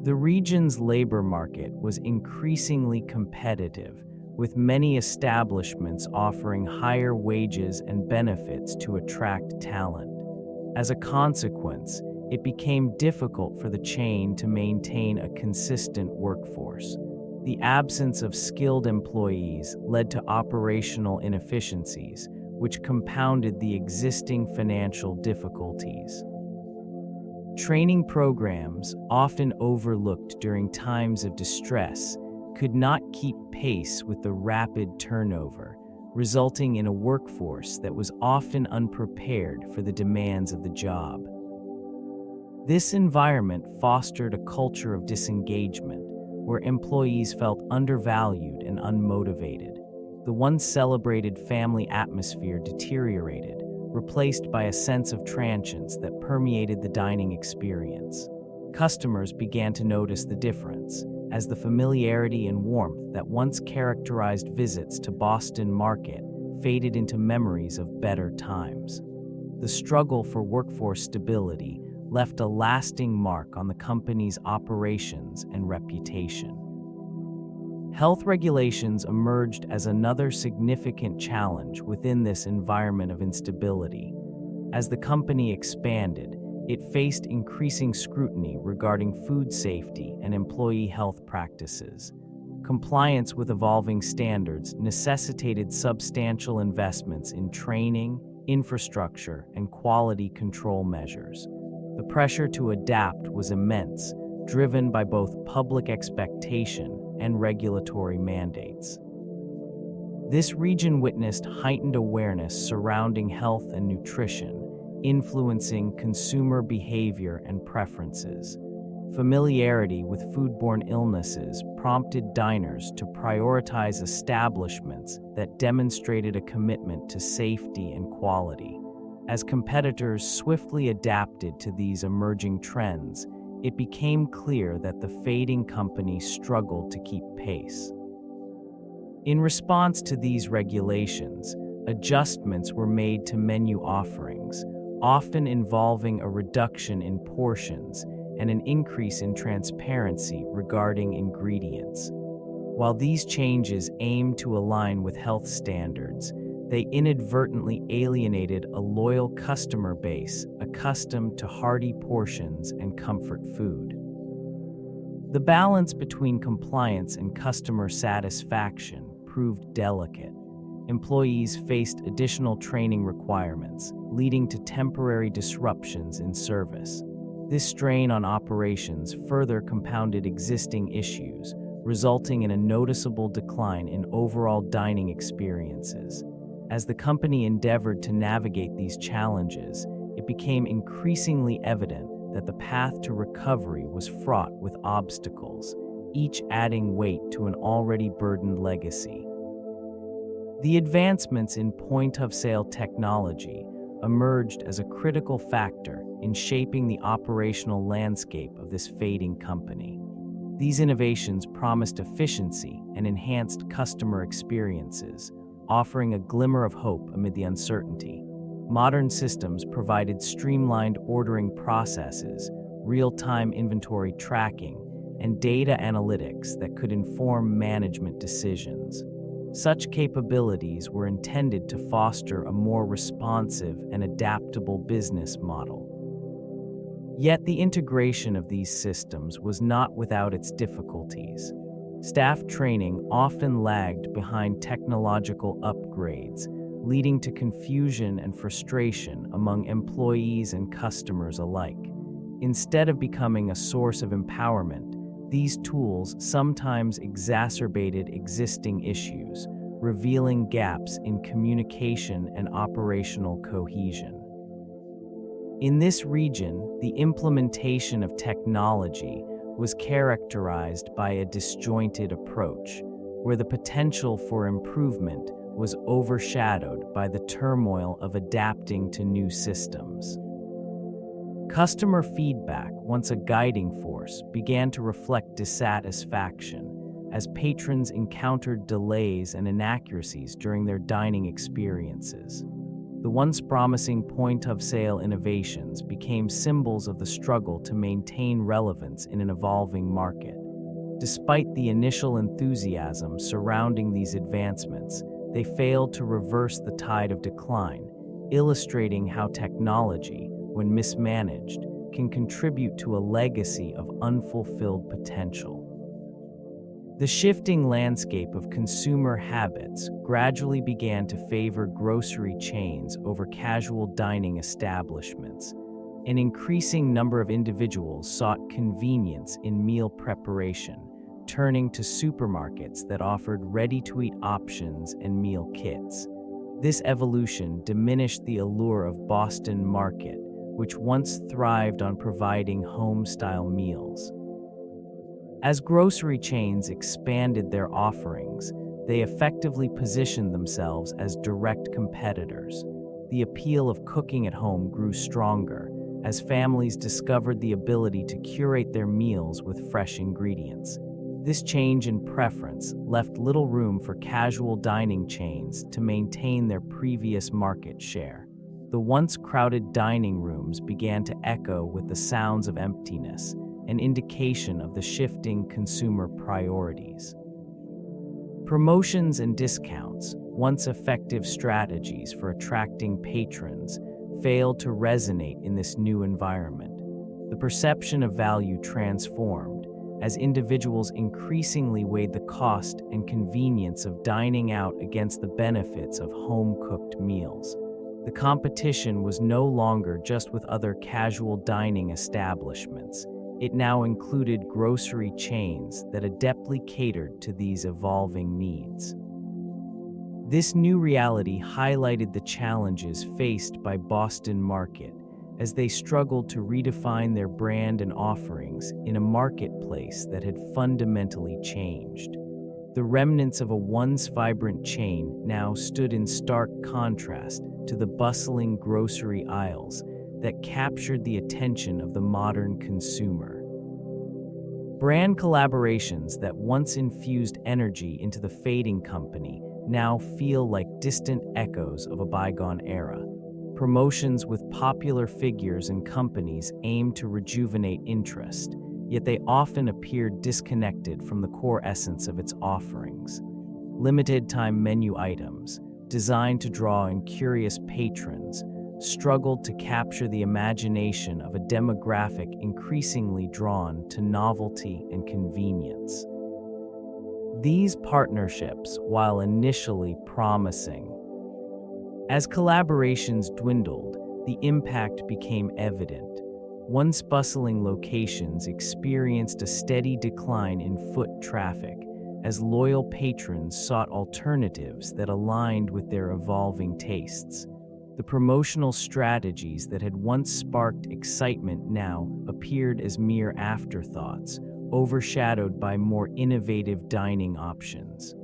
The region's labor market was increasingly competitive, with many establishments offering higher wages and benefits to attract talent. As a consequence, it became difficult for the chain to maintain a consistent workforce. The absence of skilled employees led to operational inefficiencies, which compounded the existing financial difficulties. Training programs, often overlooked during times of distress, could not keep pace with the rapid turnover, resulting in a workforce that was often unprepared for the demands of the job. This environment fostered a culture of disengagement, where employees felt undervalued and unmotivated. The once celebrated family atmosphere deteriorated, replaced by a sense of transience that permeated the dining experience. Customers began to notice the difference, as the familiarity and warmth that once characterized visits to Boston Market faded into memories of better times. The struggle for workforce stability left a lasting mark on the company's operations and reputation. Health regulations emerged as another significant challenge within this environment of instability. As the company expanded, it faced increasing scrutiny regarding food safety and employee health practices. Compliance with evolving standards necessitated substantial investments in training, infrastructure, and quality control measures. The pressure to adapt was immense, driven by both public expectation and regulatory mandates. This region witnessed heightened awareness surrounding health and nutrition, influencing consumer behavior and preferences. Familiarity with foodborne illnesses prompted diners to prioritize establishments that demonstrated a commitment to safety and quality. As competitors swiftly adapted to these emerging trends, it became clear that the fading company struggled to keep pace. In response to these regulations, adjustments were made to menu offerings, often involving a reduction in portions and an increase in transparency regarding ingredients. While these changes aimed to align with health standards, they inadvertently alienated a loyal customer base accustomed to hearty portions and comfort food. The balance between compliance and customer satisfaction proved delicate. Employees faced additional training requirements, leading to temporary disruptions in service. This strain on operations further compounded existing issues, resulting in a noticeable decline in overall dining experiences. As the company endeavored to navigate these challenges, it became increasingly evident that the path to recovery was fraught with obstacles, each adding weight to an already burdened legacy. The advancements in point-of-sale technology emerged as a critical factor in shaping the operational landscape of this fading company. These innovations promised efficiency and enhanced customer experiences, offering a glimmer of hope amid the uncertainty. Modern systems provided streamlined ordering processes, real-time inventory tracking, and data analytics that could inform management decisions. Such capabilities were intended to foster a more responsive and adaptable business model. Yet the integration of these systems was not without its difficulties. Staff training often lagged behind technological upgrades, leading to confusion and frustration among employees and customers alike. Instead of becoming a source of empowerment, these tools sometimes exacerbated existing issues, revealing gaps in communication and operational cohesion. In this region, the implementation of technology was characterized by a disjointed approach, where the potential for improvement was overshadowed by the turmoil of adapting to new systems. Customer feedback, once a guiding force, began to reflect dissatisfaction as patrons encountered delays and inaccuracies during their dining experiences. The once promising point-of-sale innovations became symbols of the struggle to maintain relevance in an evolving market. Despite the initial enthusiasm surrounding these advancements, they failed to reverse the tide of decline, illustrating how technology, when mismanaged, can contribute to a legacy of unfulfilled potential. The shifting landscape of consumer habits gradually began to favor grocery chains over casual dining establishments. An increasing number of individuals sought convenience in meal preparation, turning to supermarkets that offered ready-to-eat options and meal kits. This evolution diminished the allure of Boston Market, which once thrived on providing home-style meals. As grocery chains expanded their offerings, they effectively positioned themselves as direct competitors. The appeal of cooking at home grew stronger as families discovered the ability to curate their meals with fresh ingredients. This change in preference left little room for casual dining chains to maintain their previous market share. The once crowded dining rooms began to echo with the sounds of emptiness, an indication of the shifting consumer priorities. Promotions and discounts, once effective strategies for attracting patrons, failed to resonate in this new environment. The perception of value transformed as individuals increasingly weighed the cost and convenience of dining out against the benefits of home-cooked meals. The competition was no longer just with other casual dining establishments. It now included grocery chains that adeptly catered to these evolving needs. This new reality highlighted the challenges faced by Boston Market as they struggled to redefine their brand and offerings in a marketplace that had fundamentally changed. The remnants of a once vibrant chain now stood in stark contrast to the bustling grocery aisles that captured the attention of the modern consumer. Brand collaborations that once infused energy into the fading company now feel like distant echoes of a bygone era. Promotions with popular figures and companies aim to rejuvenate interest, yet they often appear disconnected from the core essence of its offerings. Limited-time menu items, designed to draw in curious patrons, struggled to capture the imagination of a demographic increasingly drawn to novelty and convenience. These partnerships, while initially promising, as collaborations dwindled, the impact became evident. Once bustling locations experienced a steady decline in foot traffic as loyal patrons sought alternatives that aligned with their evolving tastes. The promotional strategies that had once sparked excitement now appeared as mere afterthoughts, overshadowed by more innovative dining options.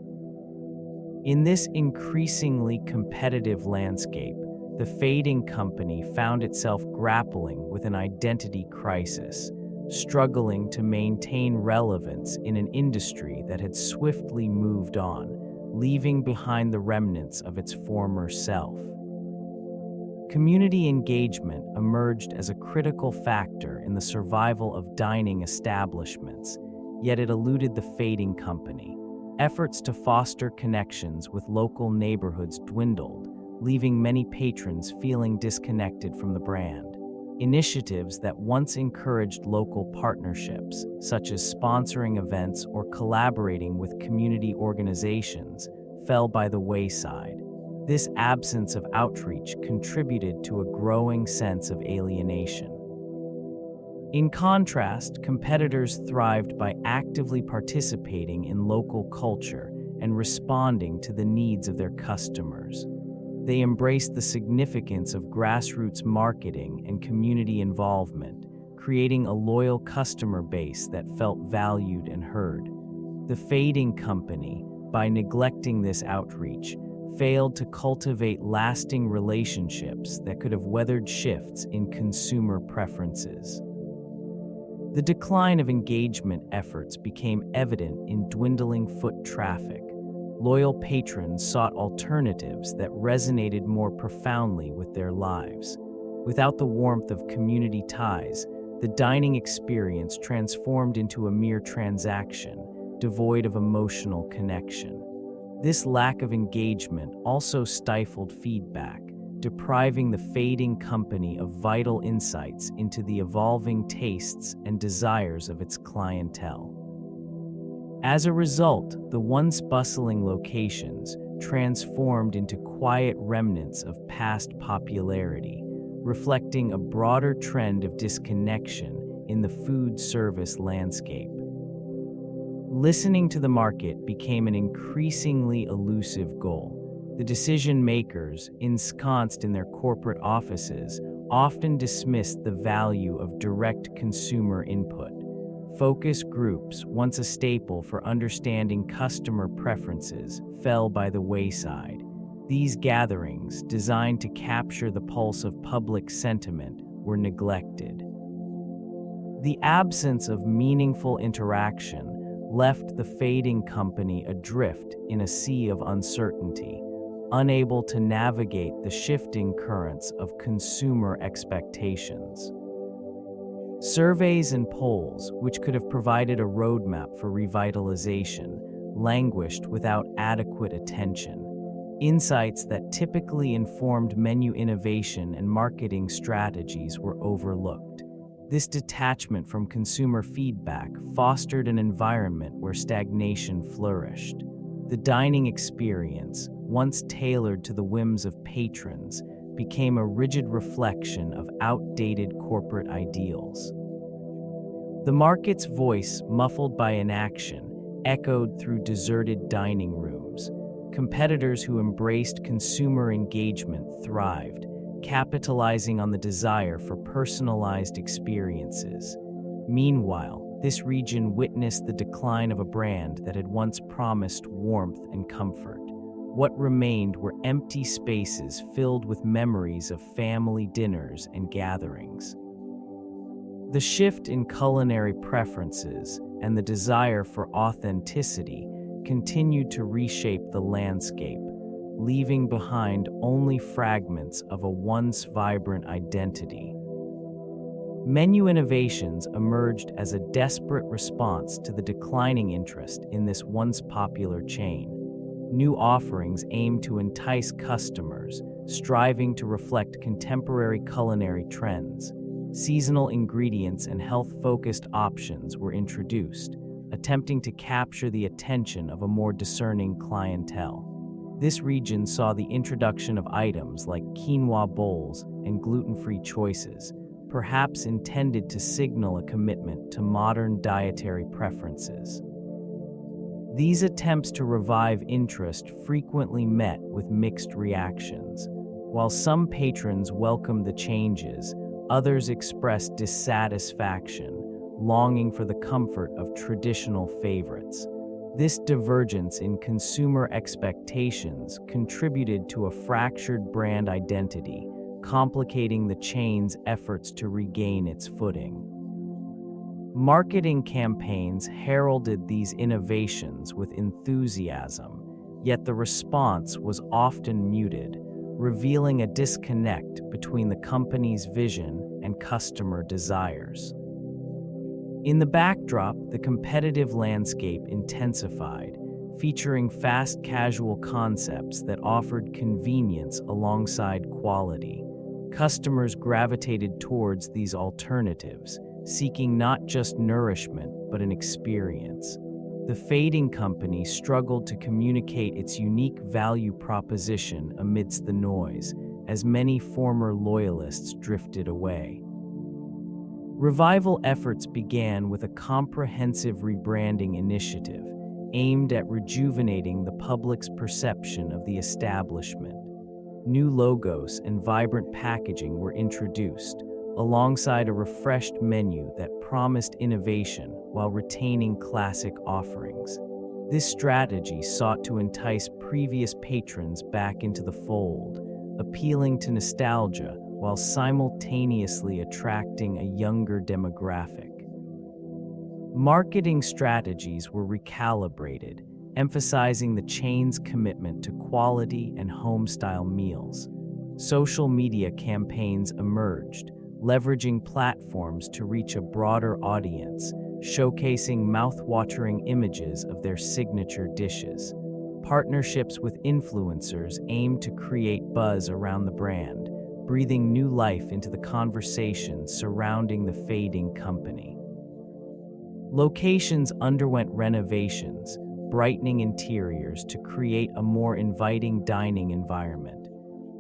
In this increasingly competitive landscape, the fading company found itself grappling with an identity crisis, struggling to maintain relevance in an industry that had swiftly moved on, leaving behind the remnants of its former self. Community engagement emerged as a critical factor in the survival of dining establishments, yet it eluded the fading company. Efforts to foster connections with local neighborhoods dwindled, leaving many patrons feeling disconnected from the brand. Initiatives that once encouraged local partnerships, such as sponsoring events or collaborating with community organizations, fell by the wayside. This absence of outreach contributed to a growing sense of alienation. In contrast, competitors thrived by actively participating in local culture and responding to the needs of their customers. They embraced the significance of grassroots marketing and community involvement, creating a loyal customer base that felt valued and heard. The fading company, by neglecting this outreach, failed to cultivate lasting relationships that could have weathered shifts in consumer preferences. The decline of engagement efforts became evident in dwindling foot traffic. Loyal patrons sought alternatives that resonated more profoundly with their lives. Without the warmth of community ties, the dining experience transformed into a mere transaction, devoid of emotional connection. This lack of engagement also stifled feedback, depriving the fading company of vital insights into the evolving tastes and desires of its clientele. As a result, the once bustling locations transformed into quiet remnants of past popularity, reflecting a broader trend of disconnection in the food service landscape. Listening to the market became an increasingly elusive goal. The decision makers, ensconced in their corporate offices, often dismissed the value of direct consumer input. Focus groups, once a staple for understanding customer preferences, fell by the wayside. These gatherings, designed to capture the pulse of public sentiment, were neglected. The absence of meaningful interaction left the fading company adrift in a sea of uncertainty, unable to navigate the shifting currents of consumer expectations. Surveys and polls, which could have provided a roadmap for revitalization, languished without adequate attention. Insights that typically informed menu innovation and marketing strategies were overlooked. This detachment from consumer feedback fostered an environment where stagnation flourished. The dining experience, once tailored to the whims of patrons, became a rigid reflection of outdated corporate ideals. The market's voice, muffled by inaction, echoed through deserted dining rooms. Competitors who embraced consumer engagement thrived, capitalizing on the desire for personalized experiences. Meanwhile, this region witnessed the decline of a brand that had once promised warmth and comfort. What remained were empty spaces filled with memories of family dinners and gatherings. The shift in culinary preferences and the desire for authenticity continued to reshape the landscape, leaving behind only fragments of a once vibrant identity. Menu innovations emerged as a desperate response to the declining interest in this once popular chain. New offerings aimed to entice customers, striving to reflect contemporary culinary trends. Seasonal ingredients and health-focused options were introduced, attempting to capture the attention of a more discerning clientele. This region saw the introduction of items like quinoa bowls and gluten-free choices, perhaps intended to signal a commitment to modern dietary preferences. These attempts to revive interest frequently met with mixed reactions. While some patrons welcomed the changes, others expressed dissatisfaction, longing for the comfort of traditional favorites. This divergence in consumer expectations contributed to a fractured brand identity, complicating the chain's efforts to regain its footing. Marketing campaigns heralded these innovations with enthusiasm, yet the response was often muted, revealing a disconnect between the company's vision and customer desires. In the backdrop, the competitive landscape intensified, featuring fast casual concepts that offered convenience alongside quality. Customers gravitated towards these alternatives, seeking not just nourishment but an experience. The fading company struggled to communicate its unique value proposition amidst the noise, as many former loyalists drifted away. Revival efforts began with a comprehensive rebranding initiative aimed at rejuvenating the public's perception of the establishment. New logos and vibrant packaging were introduced, alongside a refreshed menu that promised innovation while retaining classic offerings. This strategy sought to entice previous patrons back into the fold, appealing to nostalgia while simultaneously attracting a younger demographic. Marketing strategies were recalibrated, emphasizing the chain's commitment to quality and home-style meals. Social media campaigns emerged, leveraging platforms to reach a broader audience, showcasing mouth-watering images of their signature dishes. Partnerships with influencers aimed to create buzz around the brand, breathing new life into the conversation surrounding the fading company. Locations underwent renovations, brightening interiors to create a more inviting dining environment.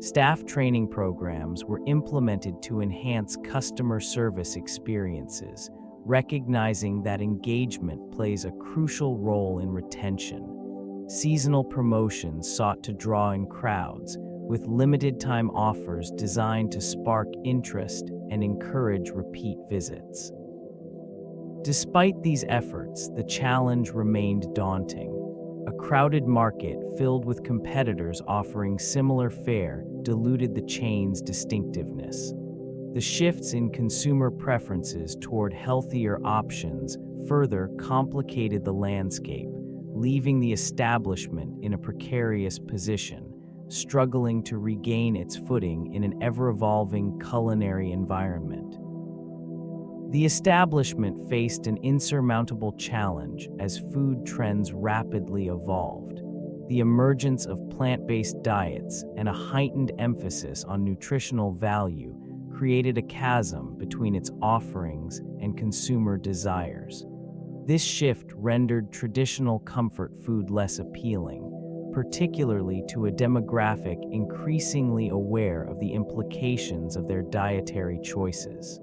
Staff training programs were implemented to enhance customer service experiences, recognizing that engagement plays a crucial role in retention. Seasonal promotions sought to draw in crowds, with limited-time offers designed to spark interest and encourage repeat visits. Despite these efforts, the challenge remained daunting. A crowded market filled with competitors offering similar fare diluted the chain's distinctiveness. The shifts in consumer preferences toward healthier options further complicated the landscape, leaving the establishment in a precarious position, struggling to regain its footing in an ever-evolving culinary environment. The establishment faced an insurmountable challenge as food trends rapidly evolved. The emergence of plant-based diets and a heightened emphasis on nutritional value created a chasm between its offerings and consumer desires. This shift rendered traditional comfort food less appealing, particularly to a demographic increasingly aware of the implications of their dietary choices.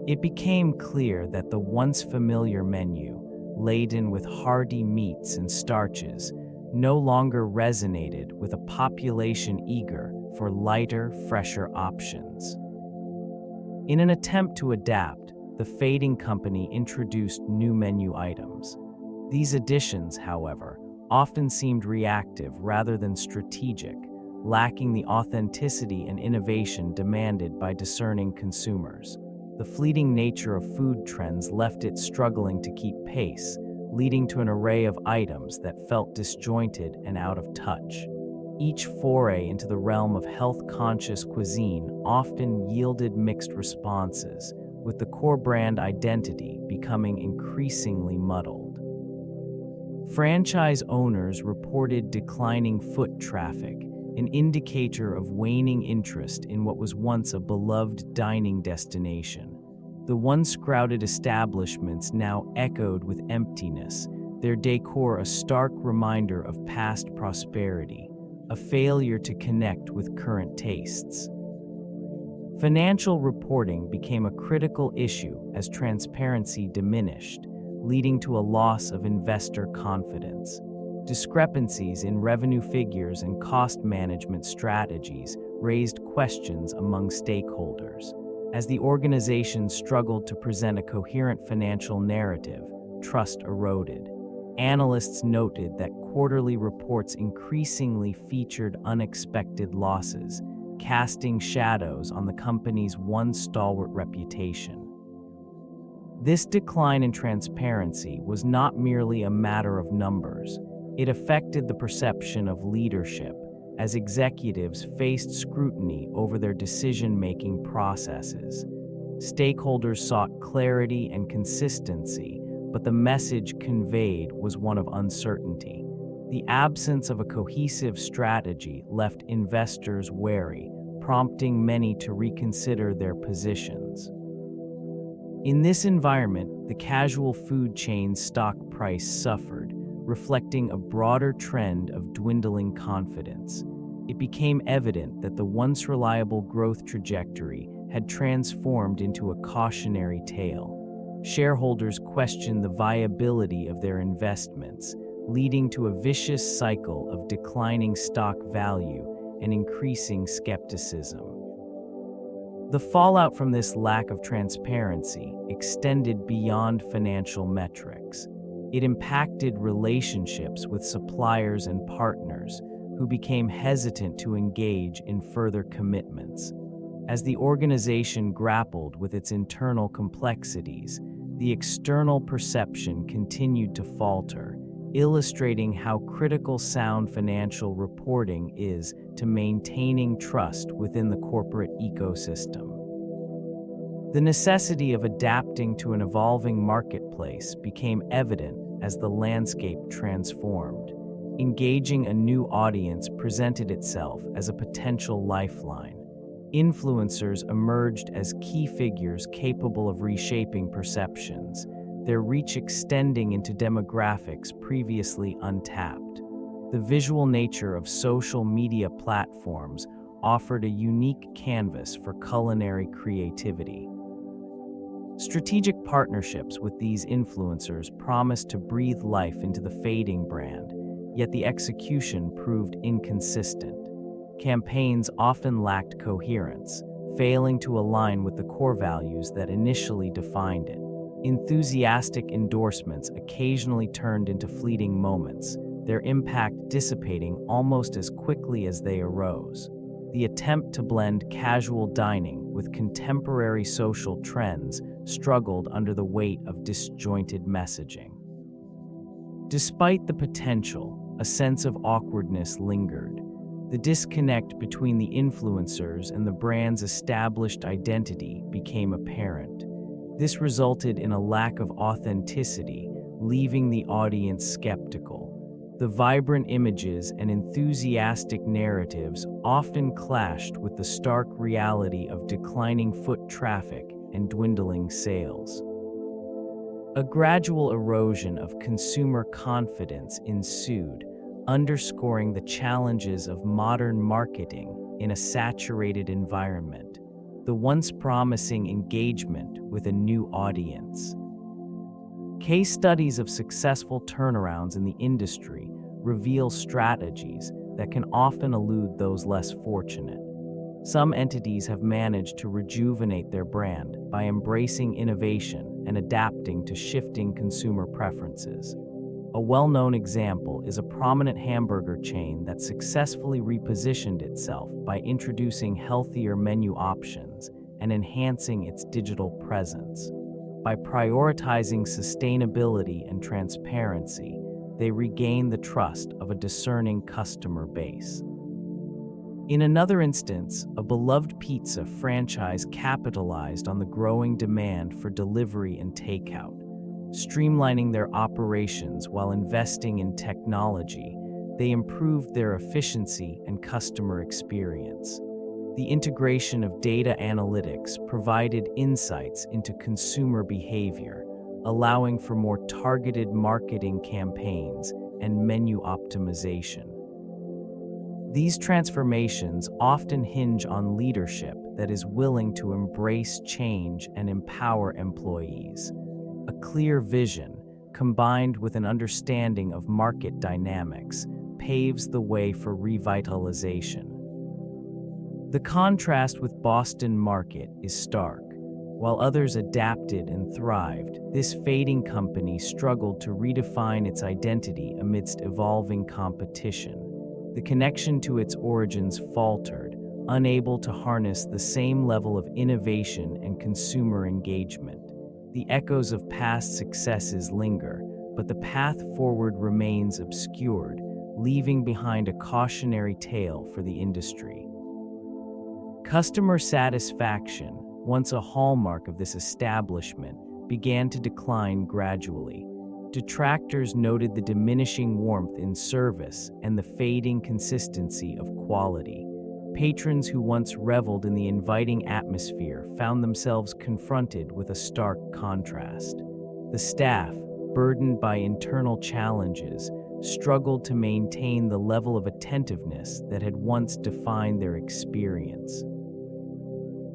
It became clear that the once familiar menu, laden with hearty meats and starches, no longer resonated with a population eager for lighter, fresher options. In an attempt to adapt, the Fading Company introduced new menu items. These additions, however, often seemed reactive rather than strategic, lacking the authenticity and innovation demanded by discerning consumers. The fleeting nature of food trends left it struggling to keep pace, leading to an array of items that felt disjointed and out of touch. Each foray into the realm of health-conscious cuisine often yielded mixed responses, with the core brand identity becoming increasingly muddled. Franchise owners reported declining foot traffic, an indicator of waning interest in what was once a beloved dining destination. The once crowded establishments now echoed with emptiness, their decor a stark reminder of past prosperity, a failure to connect with current tastes. Financial reporting became a critical issue as transparency diminished, leading to a loss of investor confidence. Discrepancies in revenue figures and cost management strategies raised questions among stakeholders. As the organization struggled to present a coherent financial narrative, trust eroded. Analysts noted that quarterly reports increasingly featured unexpected losses, casting shadows on the company's once stalwart reputation. This decline in transparency was not merely a matter of numbers. It affected the perception of leadership, as executives faced scrutiny over their decision-making processes. Stakeholders sought clarity and consistency, but the message conveyed was one of uncertainty. The absence of a cohesive strategy left investors wary, prompting many to reconsider their positions. In this environment, the casual food chain's stock price suffered, reflecting a broader trend of dwindling confidence. It became evident that the once reliable growth trajectory had transformed into a cautionary tale. Shareholders questioned the viability of their investments, leading to a vicious cycle of declining stock value and increasing skepticism. The fallout from this lack of transparency extended beyond financial metrics. It impacted relationships with suppliers and partners who became hesitant to engage in further commitments. As the organization grappled with its internal complexities, the external perception continued to falter, illustrating how critical sound financial reporting is to maintaining trust within the corporate ecosystem. The necessity of adapting to an evolving marketplace became evident as the landscape transformed. Engaging a new audience presented itself as a potential lifeline. Influencers emerged as key figures capable of reshaping perceptions, their reach extending into demographics previously untapped. The visual nature of social media platforms offered a unique canvas for culinary creativity. Strategic partnerships with these influencers promised to breathe life into the Fading brand, yet the execution proved inconsistent. Campaigns often lacked coherence, failing to align with the core values that initially defined it. Enthusiastic endorsements occasionally turned into fleeting moments, their impact dissipating almost as quickly as they arose. The attempt to blend casual dining with contemporary social trends struggled under the weight of disjointed messaging. Despite the potential, a sense of awkwardness lingered. The disconnect between the influencers and the brand's established identity became apparent. This resulted in a lack of authenticity, leaving the audience skeptical. The vibrant images and enthusiastic narratives often clashed with the stark reality of declining foot traffic and dwindling sales. A gradual erosion of consumer confidence ensued, underscoring the challenges of modern marketing in a saturated environment, the once promising engagement with a new audience. Case studies of successful turnarounds in the industry reveal strategies that can often elude those less fortunate. Some entities have managed to rejuvenate their brand by embracing innovation and adapting to shifting consumer preferences. A well-known example is a prominent hamburger chain that successfully repositioned itself by introducing healthier menu options and enhancing its digital presence. By prioritizing sustainability and transparency, they regain the trust of a discerning customer base. In another instance, a beloved pizza franchise capitalized on the growing demand for delivery and takeout. Streamlining their operations while investing in technology, they improved their efficiency and customer experience. The integration of data analytics provided insights into consumer behavior, allowing for more targeted marketing campaigns and menu optimization. These transformations often hinge on leadership that is willing to embrace change and empower employees. A clear vision, combined with an understanding of market dynamics, paves the way for revitalization. The contrast with Boston Market is stark. While others adapted and thrived, this fading company struggled to redefine its identity amidst evolving competition. The connection to its origins faltered, unable to harness the same level of innovation and consumer engagement. The echoes of past successes linger, but the path forward remains obscured, leaving behind a cautionary tale for the industry. Customer satisfaction, once a hallmark of this establishment, began to decline gradually. Detractors noted the diminishing warmth in service and the fading consistency of quality. Patrons who once reveled in the inviting atmosphere found themselves confronted with a stark contrast. The staff, burdened by internal challenges, struggled to maintain the level of attentiveness that had once defined their experience.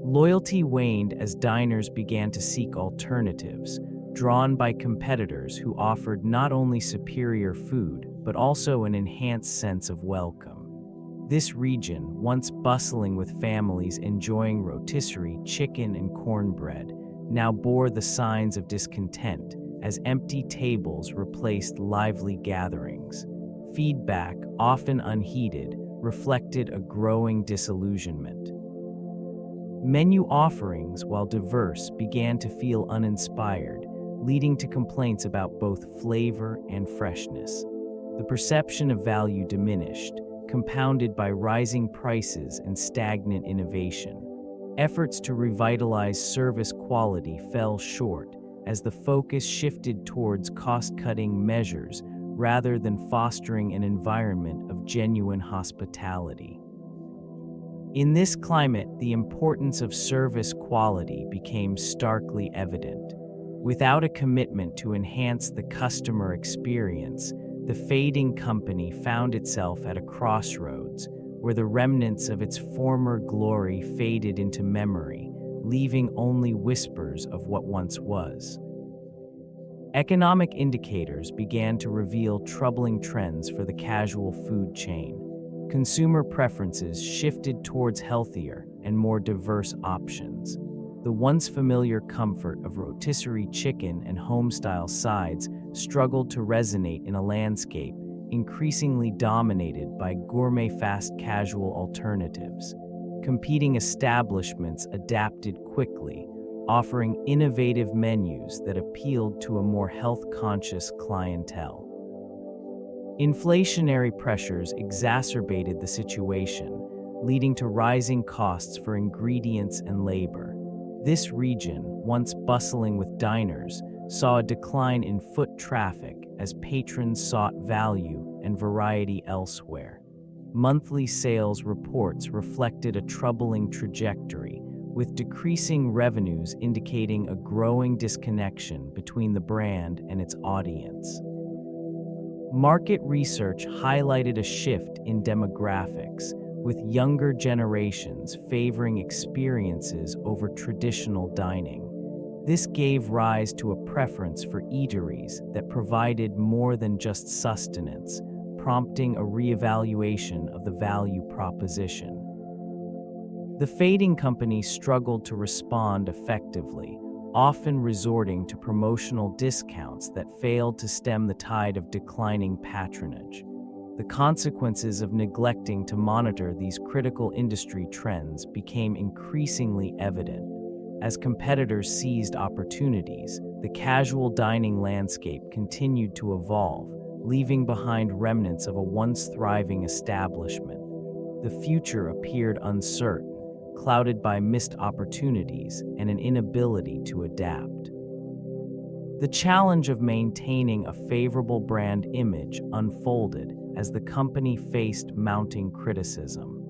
Loyalty waned as diners began to seek alternatives, drawn by competitors who offered not only superior food, but also an enhanced sense of welcome. This region, once bustling with families enjoying rotisserie chicken and cornbread, now bore the signs of discontent as empty tables replaced lively gatherings. Feedback, often unheeded, reflected a growing disillusionment. Menu offerings, while diverse, began to feel uninspired, leading to complaints about both flavor and freshness. The perception of value diminished, compounded by rising prices and stagnant innovation. Efforts to revitalize service quality fell short as the focus shifted towards cost-cutting measures rather than fostering an environment of genuine hospitality. In this climate, the importance of service quality became starkly evident. Without a commitment to enhance the customer experience, the fading company found itself at a crossroads where the remnants of its former glory faded into memory, leaving only whispers of what once was. Economic indicators began to reveal troubling trends for the casual food chain. Consumer preferences shifted towards healthier and more diverse options. The once familiar comfort of rotisserie chicken and home-style sides struggled to resonate in a landscape increasingly dominated by gourmet fast casual alternatives. Competing establishments adapted quickly, offering innovative menus that appealed to a more health-conscious clientele. Inflationary pressures exacerbated the situation, leading to rising costs for ingredients and labor. This region, once bustling with diners, saw a decline in foot traffic as patrons sought value and variety elsewhere. Monthly sales reports reflected a troubling trajectory, with decreasing revenues indicating a growing disconnection between the brand and its audience. Market research highlighted a shift in demographics, with younger generations favoring experiences over traditional dining. This gave rise to a preference for eateries that provided more than just sustenance, prompting a reevaluation of the value proposition. The fading company struggled to respond effectively, often resorting to promotional discounts that failed to stem the tide of declining patronage. The consequences of neglecting to monitor these critical industry trends became increasingly evident. As competitors seized opportunities, the casual dining landscape continued to evolve, leaving behind remnants of a once thriving establishment. The future appeared uncertain, clouded by missed opportunities and an inability to adapt. The challenge of maintaining a favorable brand image unfolded as the company faced mounting criticism.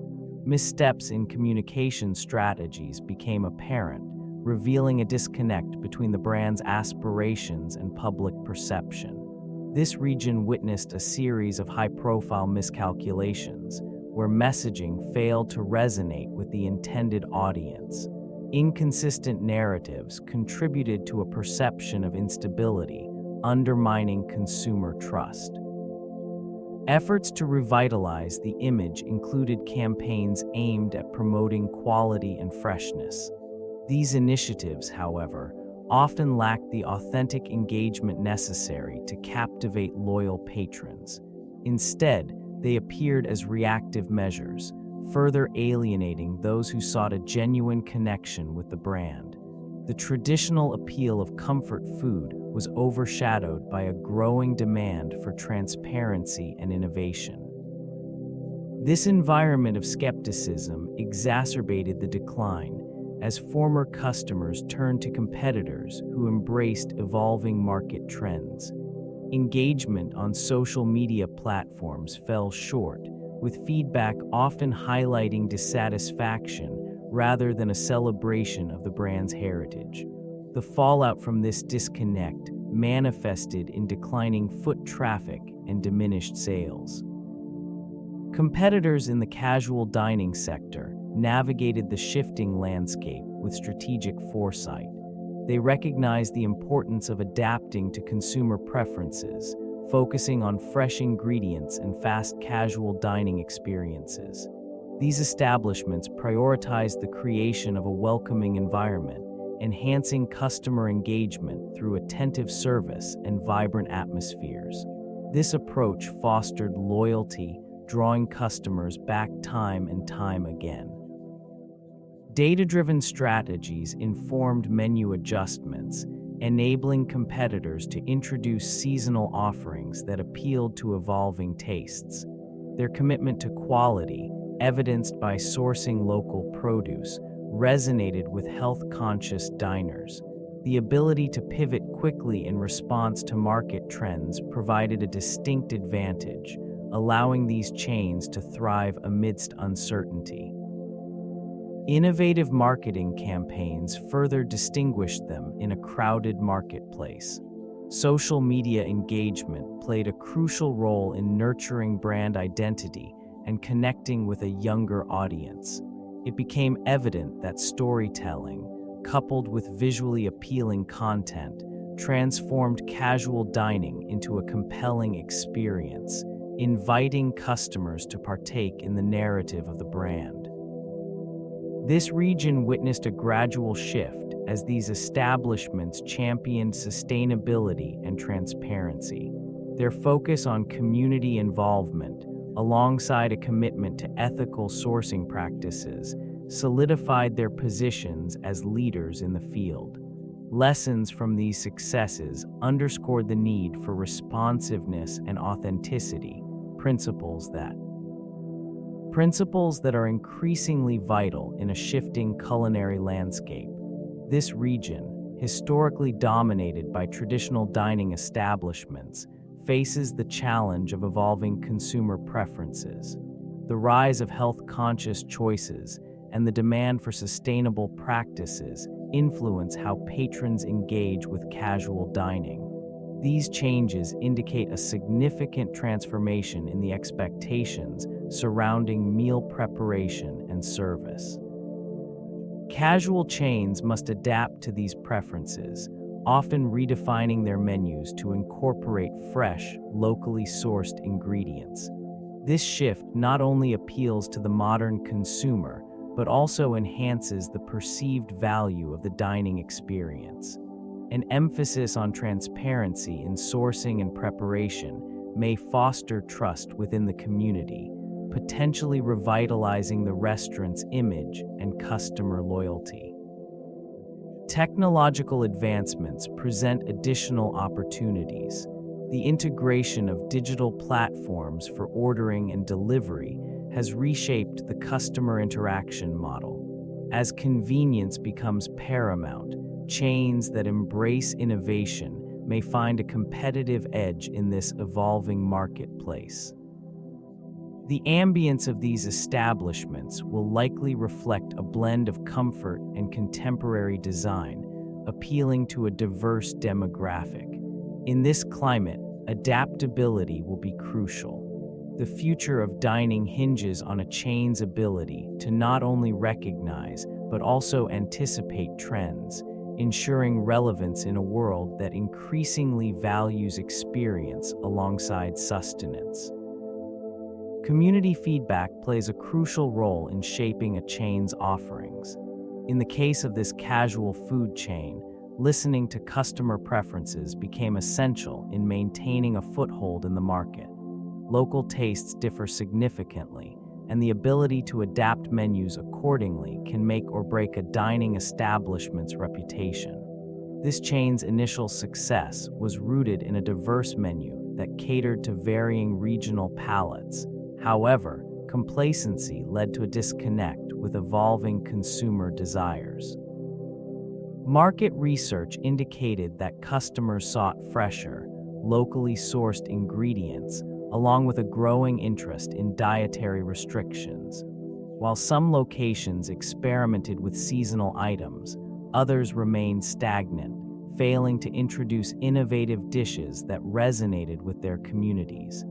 Missteps in communication strategies became apparent, revealing a disconnect between the brand's aspirations and public perception. This region witnessed a series of high-profile miscalculations, where messaging failed to resonate with the intended audience. Inconsistent narratives contributed to a perception of instability, undermining consumer trust. Efforts to revitalize the image included campaigns aimed at promoting quality and freshness. These initiatives, however, often lacked the authentic engagement necessary to captivate loyal patrons. Instead, they appeared as reactive measures, further alienating those who sought a genuine connection with the brand. The traditional appeal of comfort food was overshadowed by a growing demand for transparency and innovation. This environment of skepticism exacerbated the decline, as former customers turned to competitors who embraced evolving market trends. Engagement on social media platforms fell short, with feedback often highlighting dissatisfaction rather than a celebration of the brand's heritage. The fallout from this disconnect manifested in declining foot traffic and diminished sales. Competitors in the casual dining sector navigated the shifting landscape with strategic foresight. They recognized the importance of adapting to consumer preferences, focusing on fresh ingredients and fast casual dining experiences. These establishments prioritized the creation of a welcoming environment, enhancing customer engagement through attentive service and vibrant atmospheres. This approach fostered loyalty, drawing customers back time and time again. Data-driven strategies informed menu adjustments, enabling competitors to introduce seasonal offerings that appealed to evolving tastes. Their commitment to quality, evidenced by sourcing local produce, resonated with health-conscious diners. The ability to pivot quickly in response to market trends provided a distinct advantage, allowing these chains to thrive amidst uncertainty. Innovative marketing campaigns further distinguished them in a crowded marketplace. Social media engagement played a crucial role in nurturing brand identity and connecting with a younger audience. It became evident that storytelling, coupled with visually appealing content, transformed casual dining into a compelling experience, inviting customers to partake in the narrative of the brand. This region witnessed a gradual shift as these establishments championed sustainability and transparency. Their focus on community involvement, alongside a commitment to ethical sourcing practices, solidified their positions as leaders in the field. Lessons from these successes underscored the need for responsiveness and authenticity, principles that are increasingly vital in a shifting culinary landscape. This region, historically dominated by traditional dining establishments, faces the challenge of evolving consumer preferences. The rise of health-conscious choices and the demand for sustainable practices influence how patrons engage with casual dining. These changes indicate a significant transformation in the expectations surrounding meal preparation and service. Casual chains must adapt to these preferences, often redefining their menus to incorporate fresh, locally sourced ingredients. This shift not only appeals to the modern consumer, but also enhances the perceived value of the dining experience. An emphasis on transparency in sourcing and preparation may foster trust within the community, potentially revitalizing the restaurant's image and customer loyalty. Technological advancements present additional opportunities. The integration of digital platforms for ordering and delivery has reshaped the customer interaction model. As convenience becomes paramount, chains that embrace innovation may find a competitive edge in this evolving marketplace. The ambience of these establishments will likely reflect a blend of comfort and contemporary design, appealing to a diverse demographic. In this climate, adaptability will be crucial. The future of dining hinges on a chain's ability to not only recognize but also anticipate trends, ensuring relevance in a world that increasingly values experience alongside sustenance. Community feedback plays a crucial role in shaping a chain's offerings. In the case of this casual food chain, listening to customer preferences became essential in maintaining a foothold in the market. Local tastes differ significantly, and the ability to adapt menus accordingly can make or break a dining establishment's reputation. This chain's initial success was rooted in a diverse menu that catered to varying regional palates. However, complacency led to a disconnect with evolving consumer desires. Market research indicated that customers sought fresher, locally sourced ingredients, along with a growing interest in dietary restrictions. While some locations experimented with seasonal items, others remained stagnant, failing to introduce innovative dishes that resonated with their communities.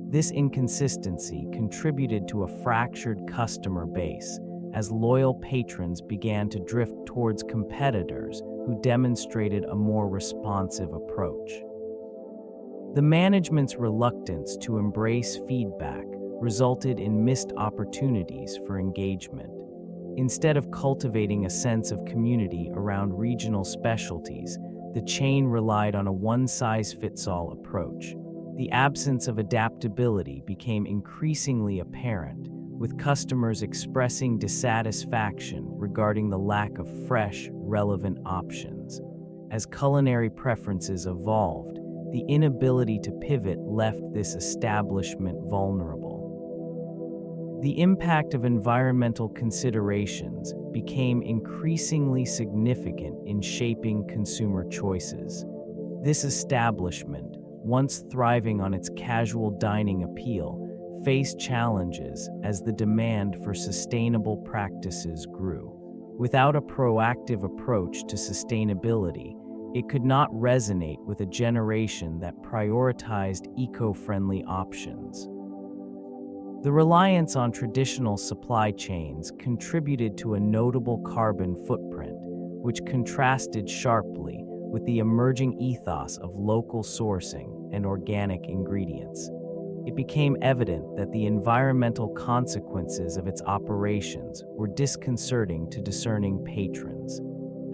This inconsistency contributed to a fractured customer base, as loyal patrons began to drift towards competitors who demonstrated a more responsive approach. The management's reluctance to embrace feedback resulted in missed opportunities for engagement. Instead of cultivating a sense of community around regional specialties, the chain relied on a one-size-fits-all approach. The absence of adaptability became increasingly apparent, with customers expressing dissatisfaction regarding the lack of fresh, relevant options. As culinary preferences evolved, the inability to pivot left this establishment vulnerable. The impact of environmental considerations became increasingly significant in shaping consumer choices. This establishment, once thriving on its casual dining appeal, faced challenges as the demand for sustainable practices grew. Without a proactive approach to sustainability, it could not resonate with a generation that prioritized eco-friendly options. The reliance on traditional supply chains contributed to a notable carbon footprint, which contrasted sharply with the emerging ethos of local sourcing and organic ingredients. It became evident that the environmental consequences of its operations were disconcerting to discerning patrons.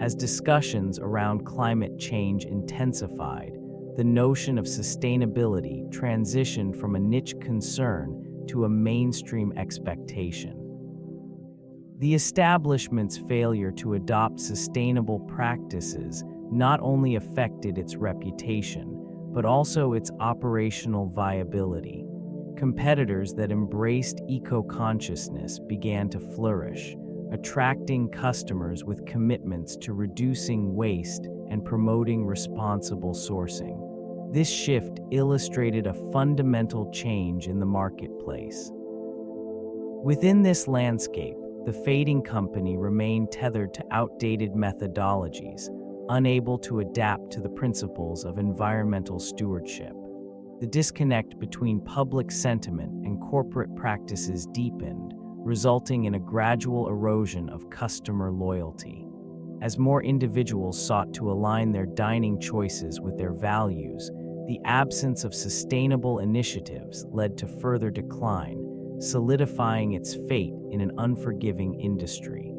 As discussions around climate change intensified, the notion of sustainability transitioned from a niche concern to a mainstream expectation. The establishment's failure to adopt sustainable practices not only affected its reputation, but also its operational viability. Competitors that embraced eco-consciousness began to flourish, attracting customers with commitments to reducing waste and promoting responsible sourcing. This shift illustrated a fundamental change in the marketplace. Within this landscape, the fading company remained tethered to outdated methodologies, unable to adapt to the principles of environmental stewardship. The disconnect between public sentiment and corporate practices deepened, resulting in a gradual erosion of customer loyalty. As more individuals sought to align their dining choices with their values, the absence of sustainable initiatives led to further decline, solidifying its fate in an unforgiving industry.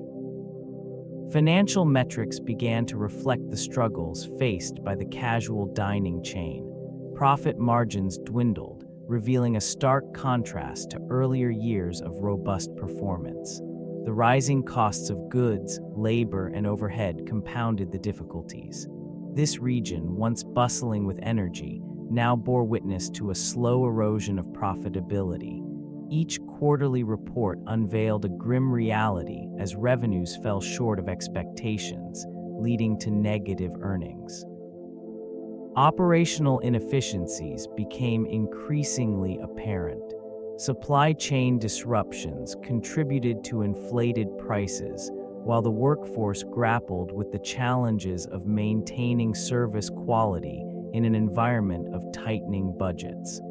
Financial metrics began to reflect the struggles faced by the casual dining chain. Profit margins dwindled, revealing a stark contrast to earlier years of robust performance. The rising costs of goods, labor, and overhead compounded the difficulties. This region, once bustling with energy, now bore witness to a slow erosion of profitability. Each quarterly report unveiled a grim reality as revenues fell short of expectations, leading to negative earnings. Operational inefficiencies became increasingly apparent. Supply chain disruptions contributed to inflated prices, while the workforce grappled with the challenges of maintaining service quality in an environment of tightening budgets.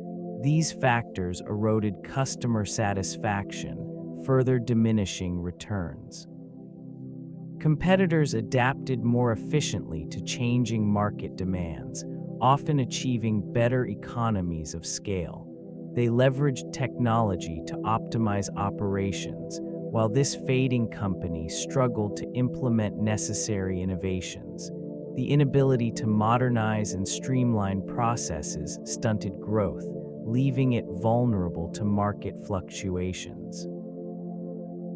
These factors eroded customer satisfaction, further diminishing returns. Competitors adapted more efficiently to changing market demands, often achieving better economies of scale. They leveraged technology to optimize operations, while this fading company struggled to implement necessary innovations. The inability to modernize and streamline processes stunted growth, leaving it vulnerable to market fluctuations.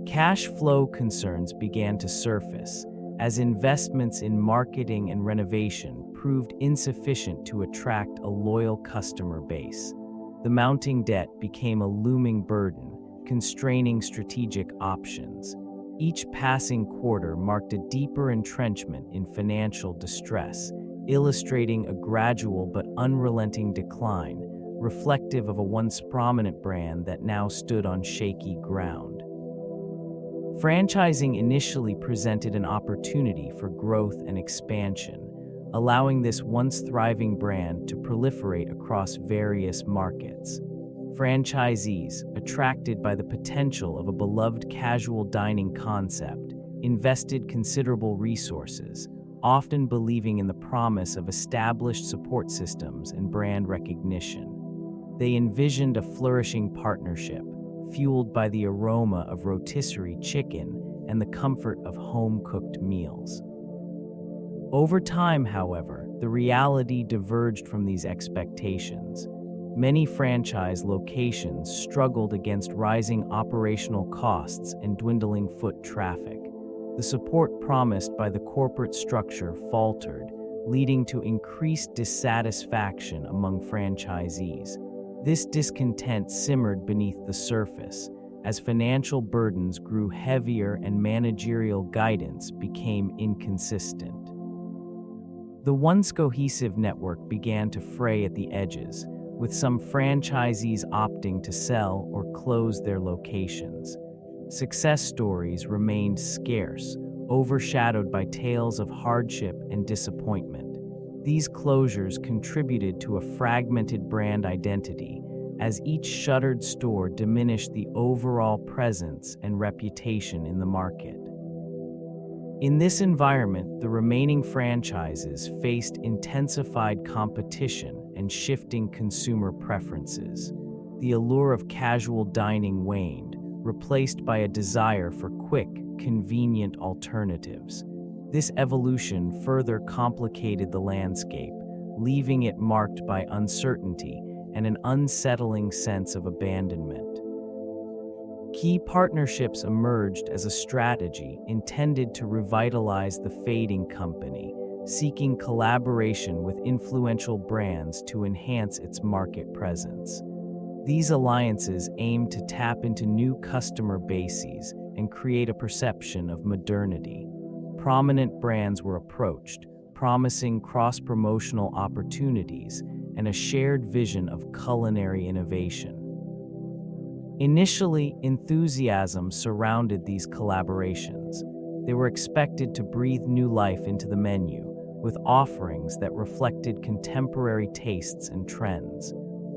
Cash flow concerns began to surface as investments in marketing and renovation proved insufficient to attract a loyal customer base. The mounting debt became a looming burden, constraining strategic options. Each passing quarter marked a deeper entrenchment in financial distress, illustrating a gradual but unrelenting decline, reflective of a once prominent brand that now stood on shaky ground. Franchising initially presented an opportunity for growth and expansion, allowing this once thriving brand to proliferate across various markets. Franchisees, attracted by the potential of a beloved casual dining concept, invested considerable resources, often believing in the promise of established support systems and brand recognition. They envisioned a flourishing partnership, fueled by the aroma of rotisserie chicken and the comfort of home-cooked meals. Over time, however, the reality diverged from these expectations. Many franchise locations struggled against rising operational costs and dwindling foot traffic. The support promised by the corporate structure faltered, leading to increased dissatisfaction among franchisees. This discontent simmered beneath the surface as financial burdens grew heavier and managerial guidance became inconsistent. The once cohesive network began to fray at the edges, with some franchisees opting to sell or close their locations. Success stories remained scarce, overshadowed by tales of hardship and disappointment. These closures contributed to a fragmented brand identity, as each shuttered store diminished the overall presence and reputation in the market. In this environment, the remaining franchises faced intensified competition and shifting consumer preferences. The allure of casual dining waned, replaced by a desire for quick, convenient alternatives. This evolution further complicated the landscape, leaving it marked by uncertainty and an unsettling sense of abandonment. Key partnerships emerged as a strategy intended to revitalize the fading company, seeking collaboration with influential brands to enhance its market presence. These alliances aimed to tap into new customer bases and create a perception of modernity. Prominent brands were approached, promising cross-promotional opportunities and a shared vision of culinary innovation. Initially, enthusiasm surrounded these collaborations. They were expected to breathe new life into the menu, with offerings that reflected contemporary tastes and trends.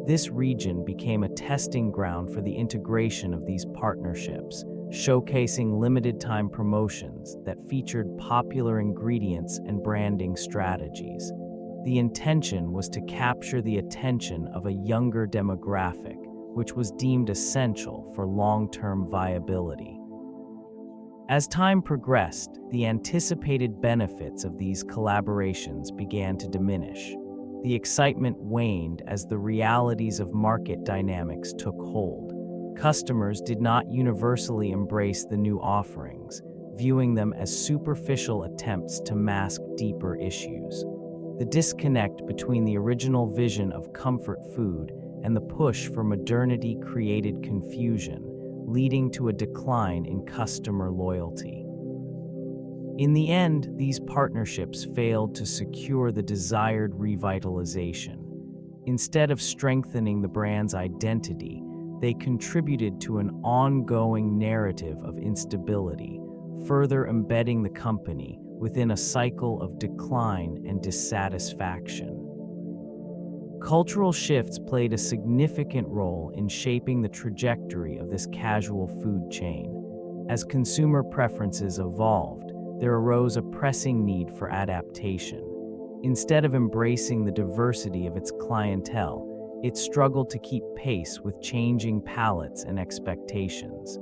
This region became a testing ground for the integration of these partnerships, showcasing limited-time promotions that featured popular ingredients and branding strategies. The intention was to capture the attention of a younger demographic, which was deemed essential for long-term viability. As time progressed, the anticipated benefits of these collaborations began to diminish. The excitement waned as the realities of market dynamics took hold. Customers did not universally embrace the new offerings, viewing them as superficial attempts to mask deeper issues. The disconnect between the original vision of comfort food and the push for modernity created confusion, leading to a decline in customer loyalty. In the end, these partnerships failed to secure the desired revitalization. Instead of strengthening the brand's identity, they contributed to an ongoing narrative of instability, further embedding the company within a cycle of decline and dissatisfaction. Cultural shifts played a significant role in shaping the trajectory of this casual food chain. As consumer preferences evolved, there arose a pressing need for adaptation. Instead of embracing the diversity of its clientele, it struggled to keep pace with changing palates and expectations.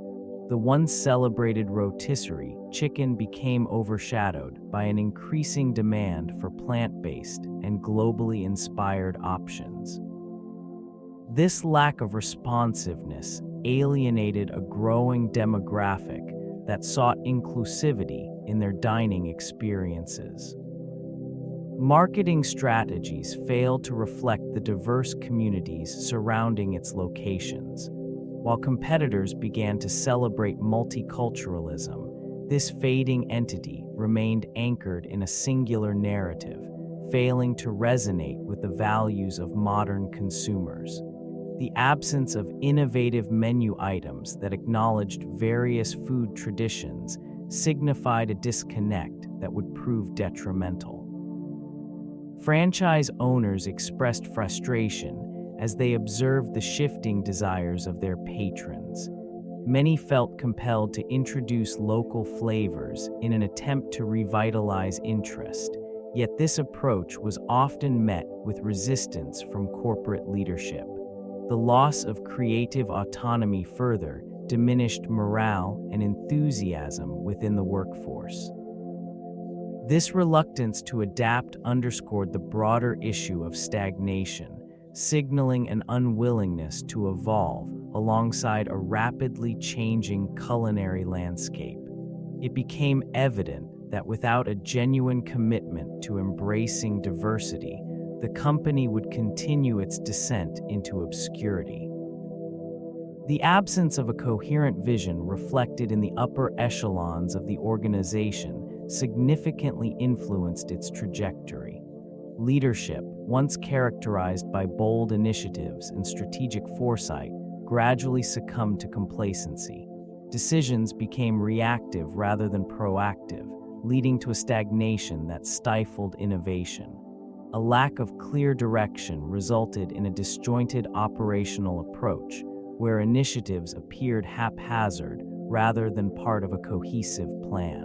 The once celebrated rotisserie chicken became overshadowed by an increasing demand for plant-based and globally inspired options. This lack of responsiveness alienated a growing demographic that sought inclusivity in their dining experiences. Marketing strategies failed to reflect the diverse communities surrounding its locations. While competitors began to celebrate multiculturalism, this fading entity remained anchored in a singular narrative, failing to resonate with the values of modern consumers. The absence of innovative menu items that acknowledged various food traditions signified a disconnect that would prove detrimental. Franchise owners expressed frustration as they observed the shifting desires of their patrons. Many felt compelled to introduce local flavors in an attempt to revitalize interest, yet this approach was often met with resistance from corporate leadership. The loss of creative autonomy further diminished morale and enthusiasm within the workforce. This reluctance to adapt underscored the broader issue of stagnation, signaling an unwillingness to evolve alongside a rapidly changing culinary landscape. It became evident that without a genuine commitment to embracing diversity, the company would continue its descent into obscurity. The absence of a coherent vision reflected in the upper echelons of the organization significantly influenced its trajectory. Leadership, once characterized by bold initiatives and strategic foresight, gradually succumbed to complacency. Decisions became reactive rather than proactive, leading to a stagnation that stifled innovation. A lack of clear direction resulted in a disjointed operational approach, where initiatives appeared haphazard rather than part of a cohesive plan.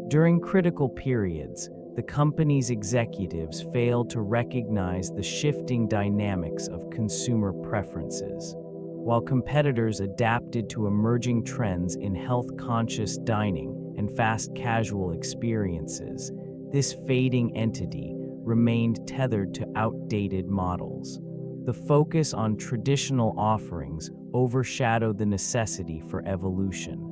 During critical periods, the company's executives failed to recognize the shifting dynamics of consumer preferences. While competitors adapted to emerging trends in health-conscious dining and fast casual experiences, this fading entity remained tethered to outdated models. The focus on traditional offerings overshadowed the necessity for evolution.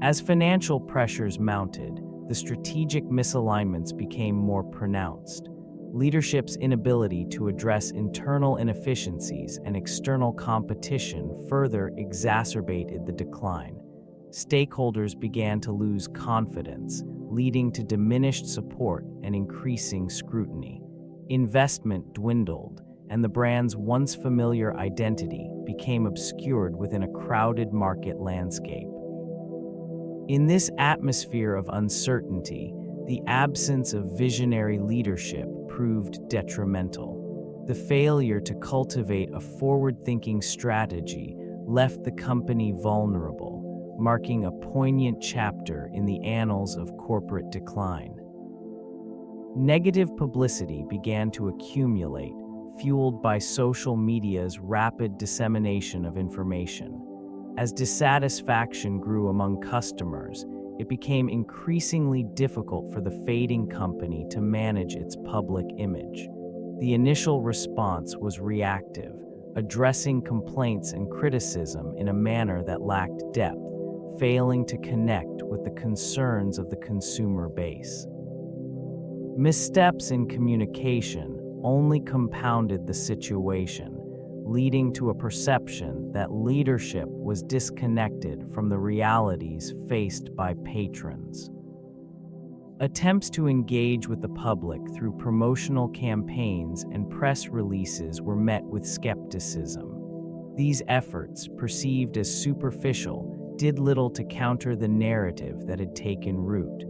As financial pressures mounted, the strategic misalignments became more pronounced. Leadership's inability to address internal inefficiencies and external competition further exacerbated the decline. Stakeholders began to lose confidence, leading to diminished support and increasing scrutiny. Investment dwindled, and the brand's once familiar identity became obscured within a crowded market landscape. In this atmosphere of uncertainty, the absence of visionary leadership proved detrimental. The failure to cultivate a forward-thinking strategy left the company vulnerable, marking a poignant chapter in the annals of corporate decline. Negative publicity began to accumulate, fueled by social media's rapid dissemination of information. As dissatisfaction grew among customers, it became increasingly difficult for the fading company to manage its public image. The initial response was reactive, addressing complaints and criticism in a manner that lacked depth, failing to connect with the concerns of the consumer base. Missteps in communication only compounded the situation, leading to a perception that leadership was disconnected from the realities faced by patrons. Attempts to engage with the public through promotional campaigns and press releases were met with skepticism. These efforts, perceived as superficial, did little to counter the narrative that had taken root.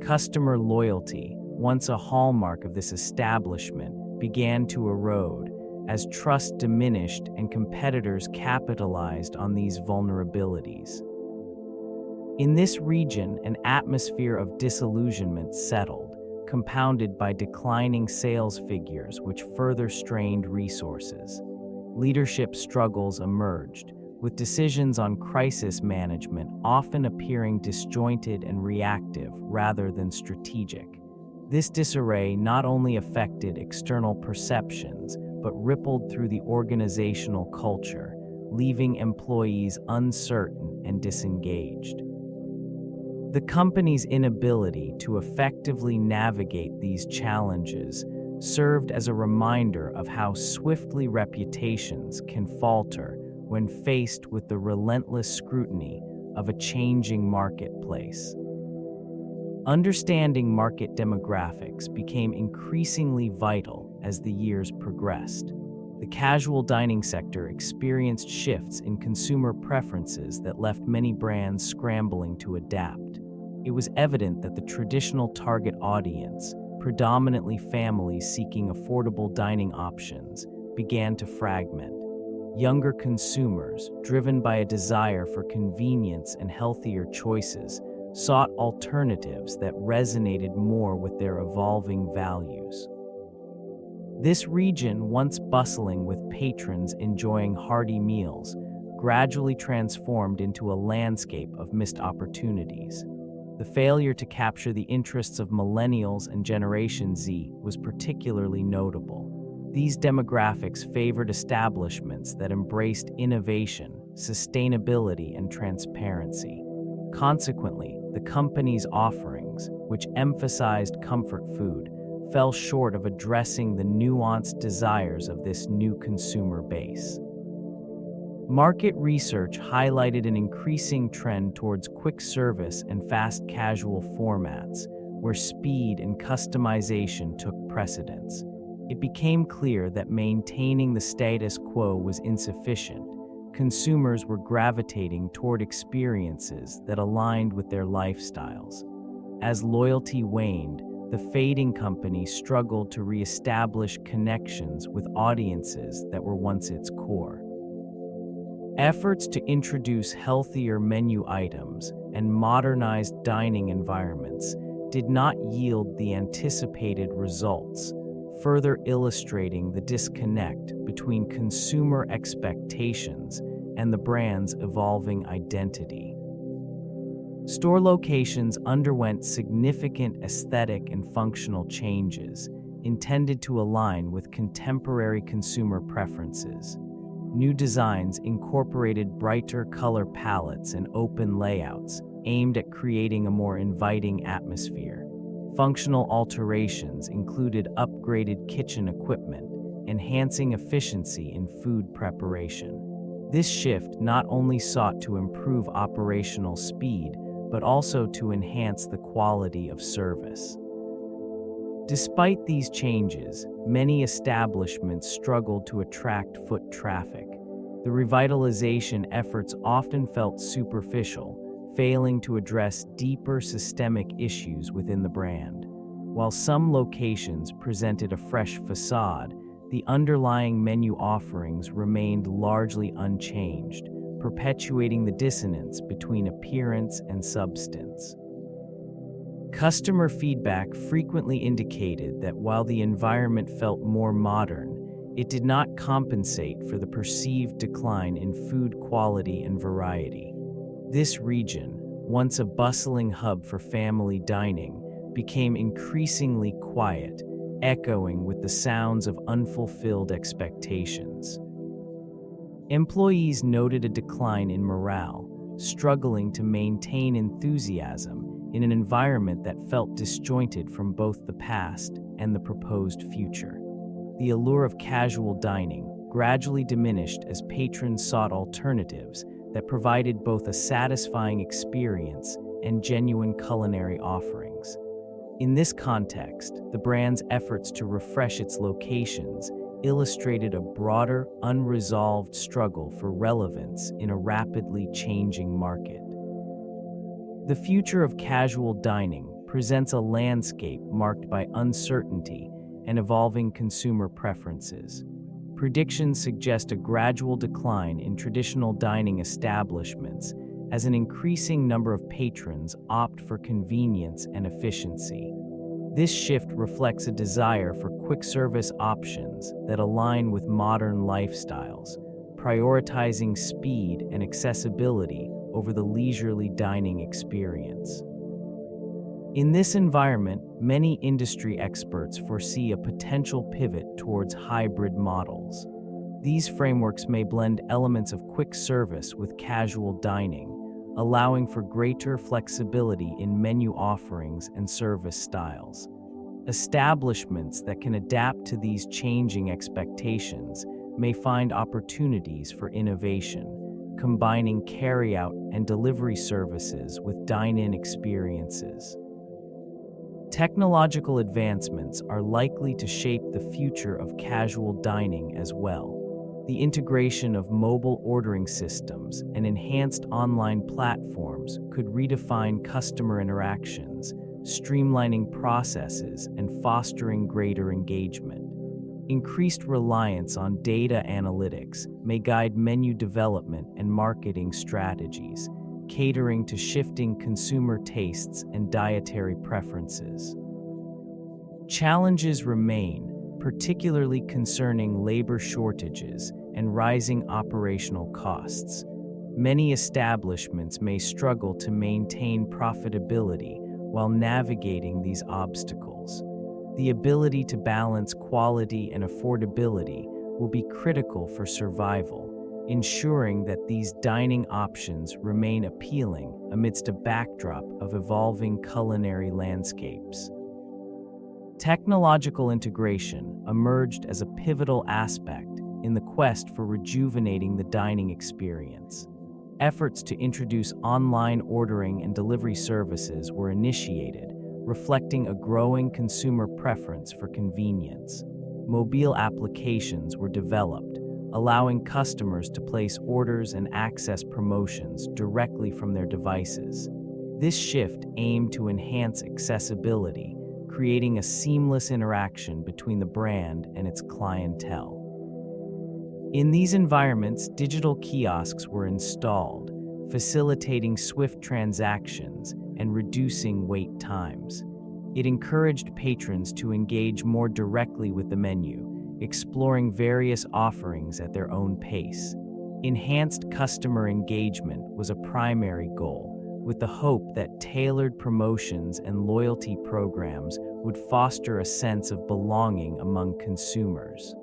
Customer loyalty, once a hallmark of this establishment, began to erode as trust diminished and competitors capitalized on these vulnerabilities. In this region, an atmosphere of disillusionment settled, compounded by declining sales figures which further strained resources. Leadership struggles emerged, with decisions on crisis management often appearing disjointed and reactive rather than strategic. This disarray not only affected external perceptions, but rippled through the organizational culture, leaving employees uncertain and disengaged. The company's inability to effectively navigate these challenges served as a reminder of how swiftly reputations can falter when faced with the relentless scrutiny of a changing marketplace. Understanding market demographics became increasingly vital as the years progressed. The casual dining sector experienced shifts in consumer preferences that left many brands scrambling to adapt. It was evident that the traditional target audience, predominantly families seeking affordable dining options, began to fragment. Younger consumers, driven by a desire for convenience and healthier choices, sought alternatives that resonated more with their evolving values. This region, once bustling with patrons enjoying hearty meals, gradually transformed into a landscape of missed opportunities. The failure to capture the interests of millennials and Generation Z was particularly notable. These demographics favored establishments that embraced innovation, sustainability, and transparency. Consequently, the company's offerings, which emphasized comfort food, fell short of addressing the nuanced desires of this new consumer base. Market research highlighted an increasing trend towards quick service and fast casual formats, where speed and customization took precedence. It became clear that maintaining the status quo was insufficient. Consumers were gravitating toward experiences that aligned with their lifestyles. As loyalty waned, the fading company struggled to reestablish connections with audiences that were once its core. Efforts to introduce healthier menu items and modernized dining environments did not yield the anticipated results, further illustrating the disconnect between consumer expectations and the brand's evolving identity. Store locations underwent significant aesthetic and functional changes intended to align with contemporary consumer preferences. New designs incorporated brighter color palettes and open layouts aimed at creating a more inviting atmosphere. Functional alterations included upgraded kitchen equipment, enhancing efficiency in food preparation. This shift not only sought to improve operational speed, but also to enhance the quality of service. Despite these changes, many establishments struggled to attract foot traffic. The revitalization efforts often felt superficial, failing to address deeper systemic issues within the brand. While some locations presented a fresh facade, the underlying menu offerings remained largely unchanged, perpetuating the dissonance between appearance and substance. Customer feedback frequently indicated that while the environment felt more modern, it did not compensate for the perceived decline in food quality and variety. This region, once a bustling hub for family dining, became increasingly quiet, echoing with the sounds of unfulfilled expectations. Employees noted a decline in morale, struggling to maintain enthusiasm in an environment that felt disjointed from both the past and the proposed future. The allure of casual dining gradually diminished as patrons sought alternatives that provided both a satisfying experience and genuine culinary offerings. In this context, the brand's efforts to refresh its locations illustrated a broader, unresolved struggle for relevance in a rapidly changing market. The future of casual dining presents a landscape marked by uncertainty and evolving consumer preferences. Predictions suggest a gradual decline in traditional dining establishments as an increasing number of patrons opt for convenience and efficiency. This shift reflects a desire for quick-service options that align with modern lifestyles, prioritizing speed and accessibility over the leisurely dining experience. In this environment, many industry experts foresee a potential pivot towards hybrid models. These frameworks may blend elements of quick service with casual dining, allowing for greater flexibility in menu offerings and service styles. Establishments that can adapt to these changing expectations may find opportunities for innovation, combining carry-out and delivery services with dine-in experiences. Technological advancements are likely to shape the future of casual dining as well. The integration of mobile ordering systems and enhanced online platforms could redefine customer interactions, streamlining processes and fostering greater engagement. Increased reliance on data analytics may guide menu development and marketing strategies, catering to shifting consumer tastes and dietary preferences. Challenges remain, particularly concerning labor shortages and rising operational costs. Many establishments may struggle to maintain profitability while navigating these obstacles. The ability to balance quality and affordability will be critical for survival, ensuring that these dining options remain appealing amidst a backdrop of evolving culinary landscapes. Technological integration emerged as a pivotal aspect in the quest for rejuvenating the dining experience. Efforts to introduce online ordering and delivery services were initiated, reflecting a growing consumer preference for convenience. Mobile applications were developed, allowing customers to place orders and access promotions directly from their devices. This shift aimed to enhance accessibility, creating a seamless interaction between the brand and its clientele. In these environments, digital kiosks were installed, facilitating swift transactions and reducing wait times. It encouraged patrons to engage more directly with the menu, exploring various offerings at their own pace. Enhanced customer engagement was a primary goal, with the hope that tailored promotions and loyalty programs would foster a sense of belonging among consumers.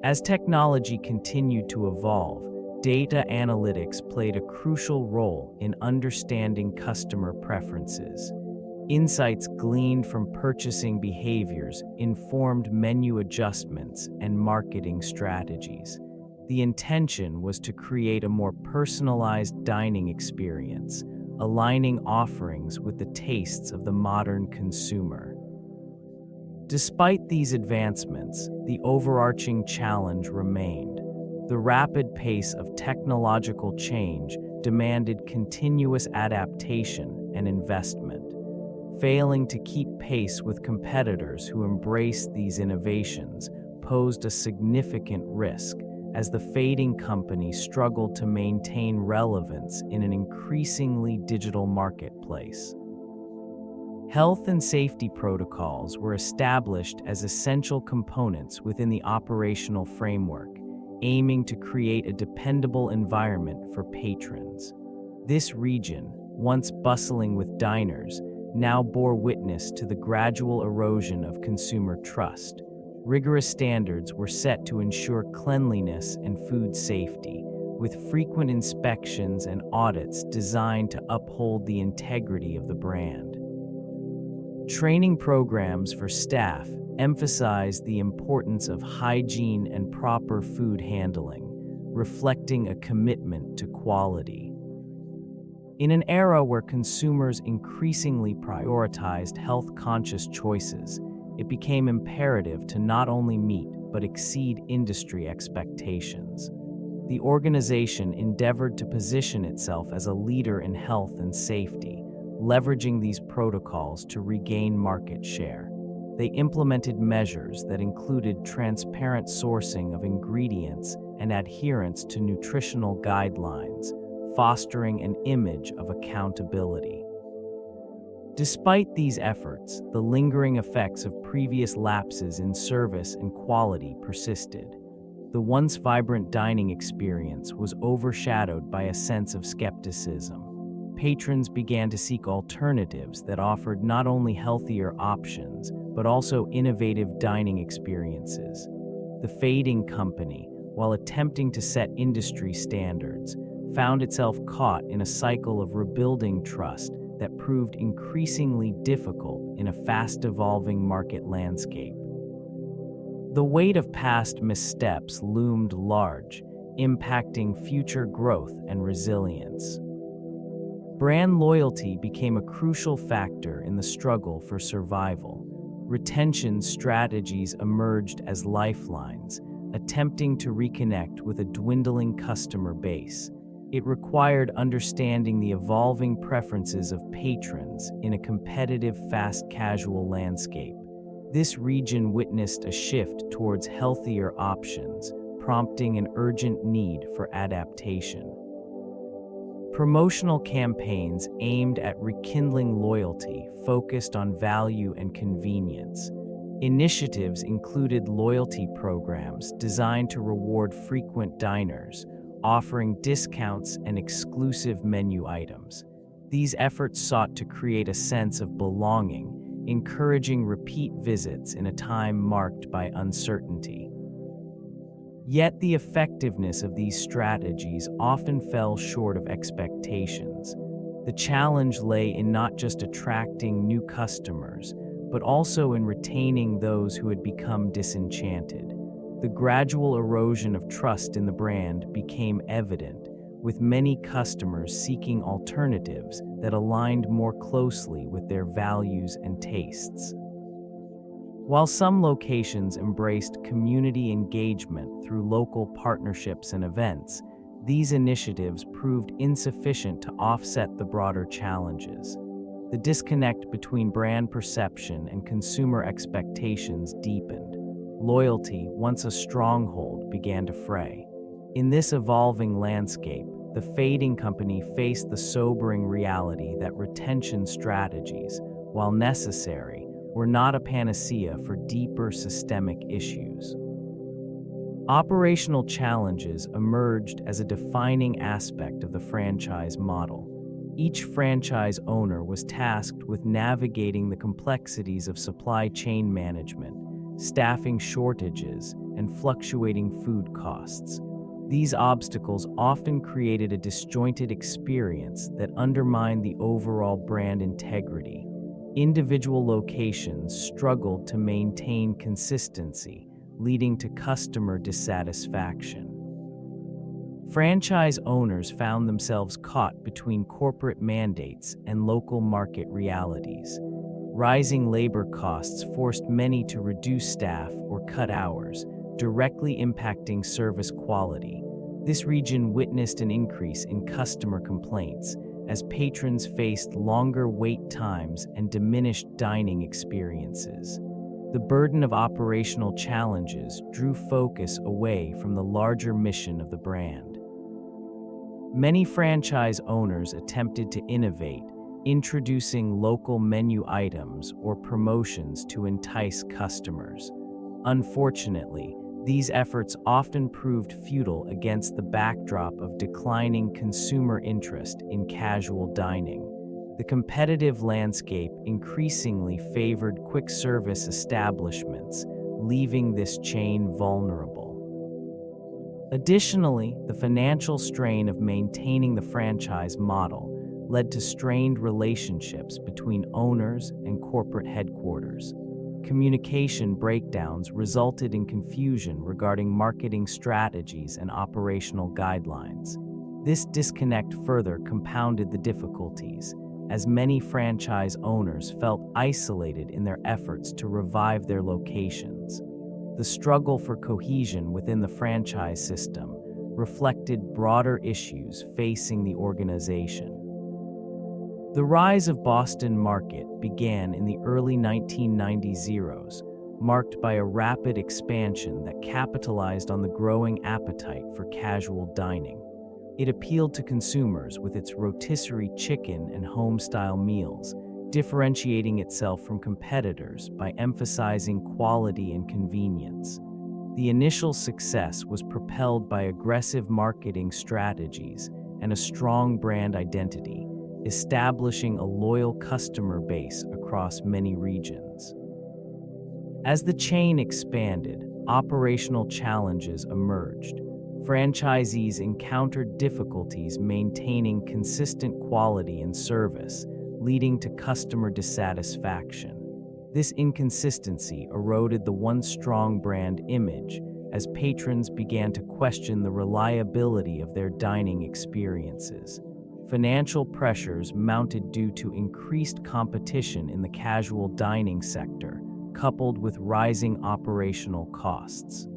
As technology continued to evolve, data analytics played a crucial role in understanding customer preferences. Insights gleaned from purchasing behaviors informed menu adjustments and marketing strategies. The intention was to create a more personalized dining experience, aligning offerings with the tastes of the modern consumer. Despite these advancements, the overarching challenge remained. The rapid pace of technological change demanded continuous adaptation and investment. Failing to keep pace with competitors who embraced these innovations posed a significant risk as the fading company struggled to maintain relevance in an increasingly digital marketplace. Health and safety protocols were established as essential components within the operational framework, aiming to create a dependable environment for patrons. This region, once bustling with diners, now bore witness to the gradual erosion of consumer trust. Rigorous standards were set to ensure cleanliness and food safety, with frequent inspections and audits designed to uphold the integrity of the brand. Training programs for staff emphasized the importance of hygiene and proper food handling, reflecting a commitment to quality. In an era where consumers increasingly prioritized health-conscious choices, it became imperative to not only meet but exceed industry expectations. The organization endeavored to position itself as a leader in health and safety, leveraging these protocols to regain market share. They implemented measures that included transparent sourcing of ingredients and adherence to nutritional guidelines, fostering an image of accountability. Despite these efforts, the lingering effects of previous lapses in service and quality persisted. The once vibrant dining experience was overshadowed by a sense of skepticism. Patrons began to seek alternatives that offered not only healthier options, but also innovative dining experiences. The fading company, while attempting to set industry standards, found itself caught in a cycle of rebuilding trust that proved increasingly difficult in a fast-evolving market landscape. The weight of past missteps loomed large, impacting future growth and resilience. Brand loyalty became a crucial factor in the struggle for survival. Retention strategies emerged as lifelines, attempting to reconnect with a dwindling customer base. It required understanding the evolving preferences of patrons in a competitive fast casual landscape. This region witnessed a shift towards healthier options, prompting an urgent need for adaptation. Promotional campaigns aimed at rekindling loyalty focused on value and convenience. Initiatives included loyalty programs designed to reward frequent diners, offering discounts and exclusive menu items. These efforts sought to create a sense of belonging, encouraging repeat visits in a time marked by uncertainty. Yet the effectiveness of these strategies often fell short of expectations. The challenge lay in not just attracting new customers, but also in retaining those who had become disenchanted. The gradual erosion of trust in the brand became evident, with many customers seeking alternatives that aligned more closely with their values and tastes. While some locations embraced community engagement through local partnerships and events, these initiatives proved insufficient to offset the broader challenges. The disconnect between brand perception and consumer expectations deepened. Loyalty, once a stronghold, began to fray. In this evolving landscape, the fading company faced the sobering reality that retention strategies, while necessary, were not a panacea for deeper systemic issues. Operational challenges emerged as a defining aspect of the franchise model. Each franchise owner was tasked with navigating the complexities of supply chain management, staffing shortages, and fluctuating food costs. These obstacles often created a disjointed experience that undermined the overall brand integrity. Individual locations struggled to maintain consistency, leading to customer dissatisfaction. Franchise owners found themselves caught between corporate mandates and local market realities. Rising labor costs forced many to reduce staff or cut hours, directly impacting service quality. This region witnessed an increase in customer complaints as patrons faced longer wait times and diminished dining experiences. The burden of operational challenges drew focus away from the larger mission of the brand. Many franchise owners attempted to innovate, introducing local menu items or promotions to entice customers. Unfortunately, these efforts often proved futile against the backdrop of declining consumer interest in casual dining. The competitive landscape increasingly favored quick-service establishments, leaving this chain vulnerable. Additionally, the financial strain of maintaining the franchise model led to strained relationships between owners and corporate headquarters. Communication breakdowns resulted in confusion regarding marketing strategies and operational guidelines. This disconnect further compounded the difficulties, as many franchise owners felt isolated in their efforts to revive their locations. The struggle for cohesion within the franchise system reflected broader issues facing the organization. The rise of Boston Market began in the early 1990s, marked by a rapid expansion that capitalized on the growing appetite for casual dining. It appealed to consumers with its rotisserie chicken and home-style meals, differentiating itself from competitors by emphasizing quality and convenience. The initial success was propelled by aggressive marketing strategies and a strong brand identity, establishing a loyal customer base across many regions. As the chain expanded, operational challenges emerged. Franchisees encountered difficulties maintaining consistent quality and service, leading to customer dissatisfaction. This inconsistency eroded the once strong brand image as patrons began to question the reliability of their dining experiences. Financial pressures mounted due to increased competition in the casual dining sector, coupled with rising operational costs.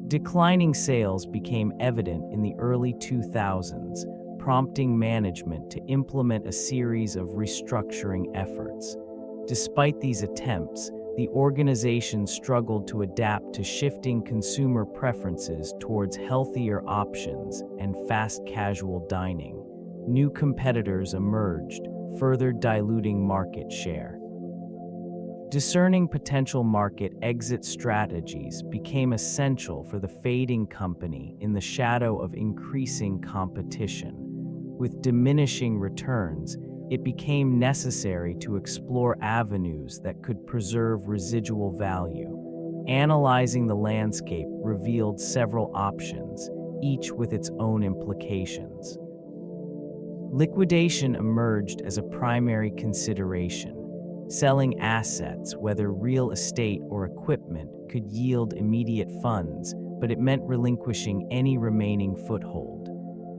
Declining sales became evident in the early 2000s, prompting management to implement a series of restructuring efforts. Despite these attempts, the organization struggled to adapt to shifting consumer preferences towards healthier options and fast casual dining. New competitors emerged, further diluting market share. Discerning potential market exit strategies became essential for the fading company in the shadow of increasing competition. With diminishing returns, it became necessary to explore avenues that could preserve residual value. Analyzing the landscape revealed several options, each with its own implications. Liquidation emerged as a primary consideration. Selling assets, whether real estate or equipment, could yield immediate funds, but it meant relinquishing any remaining foothold.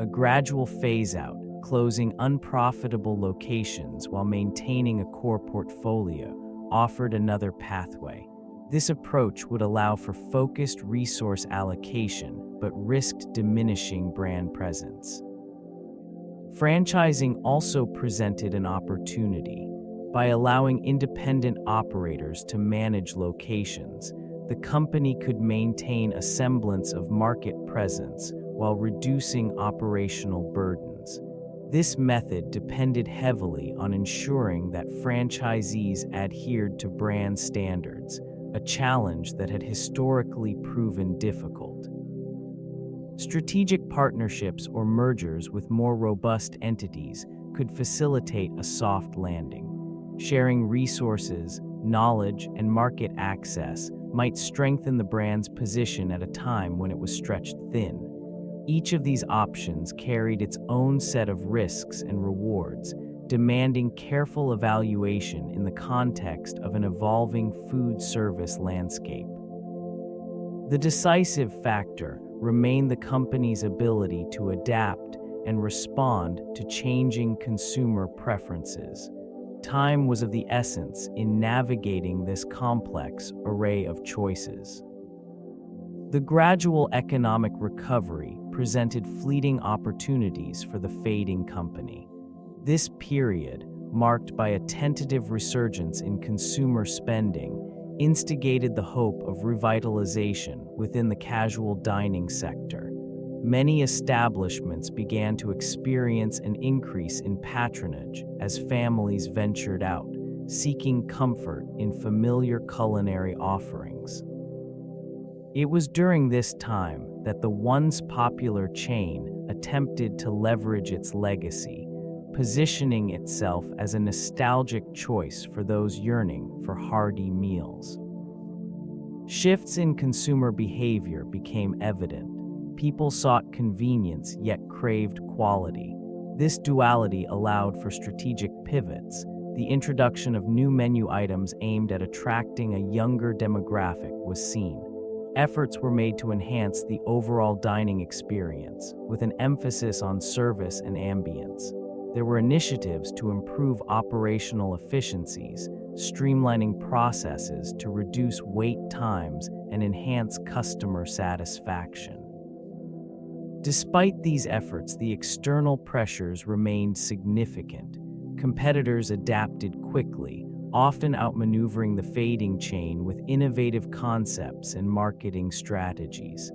A gradual phase-out, closing unprofitable locations while maintaining a core portfolio, offered another pathway. This approach would allow for focused resource allocation, but risked diminishing brand presence. Franchising also presented an opportunity. By allowing independent operators to manage locations, the company could maintain a semblance of market presence while reducing operational burdens. This method depended heavily on ensuring that franchisees adhered to brand standards, a challenge that had historically proven difficult. Strategic partnerships or mergers with more robust entities could facilitate a soft landing. Sharing resources, knowledge, and market access might strengthen the brand's position at a time when it was stretched thin. Each of these options carried its own set of risks and rewards, demanding careful evaluation in the context of an evolving food service landscape. The decisive factor remained the company's ability to adapt and respond to changing consumer preferences. Time was of the essence in navigating this complex array of choices. The gradual economic recovery presented fleeting opportunities for the fading company. This period, marked by a tentative resurgence in consumer spending, instigated the hope of revitalization within the casual dining sector. Many establishments began to experience an increase in patronage as families ventured out, seeking comfort in familiar culinary offerings. It was during this time that the once popular chain attempted to leverage its legacy, positioning itself as a nostalgic choice for those yearning for hearty meals. Shifts in consumer behavior became evident. People sought convenience yet craved quality. This duality allowed for strategic pivots. The introduction of new menu items aimed at attracting a younger demographic was seen. Efforts were made to enhance the overall dining experience, with an emphasis on service and ambience. There were initiatives to improve operational efficiencies, streamlining processes to reduce wait times and enhance customer satisfaction. Despite these efforts, the external pressures remained significant. Competitors adapted quickly, often outmaneuvering the fading chain with innovative concepts and marketing strategies.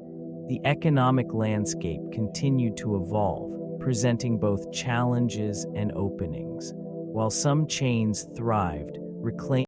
The economic landscape continued to evolve, presenting both challenges and openings. While some chains thrived, reclaiming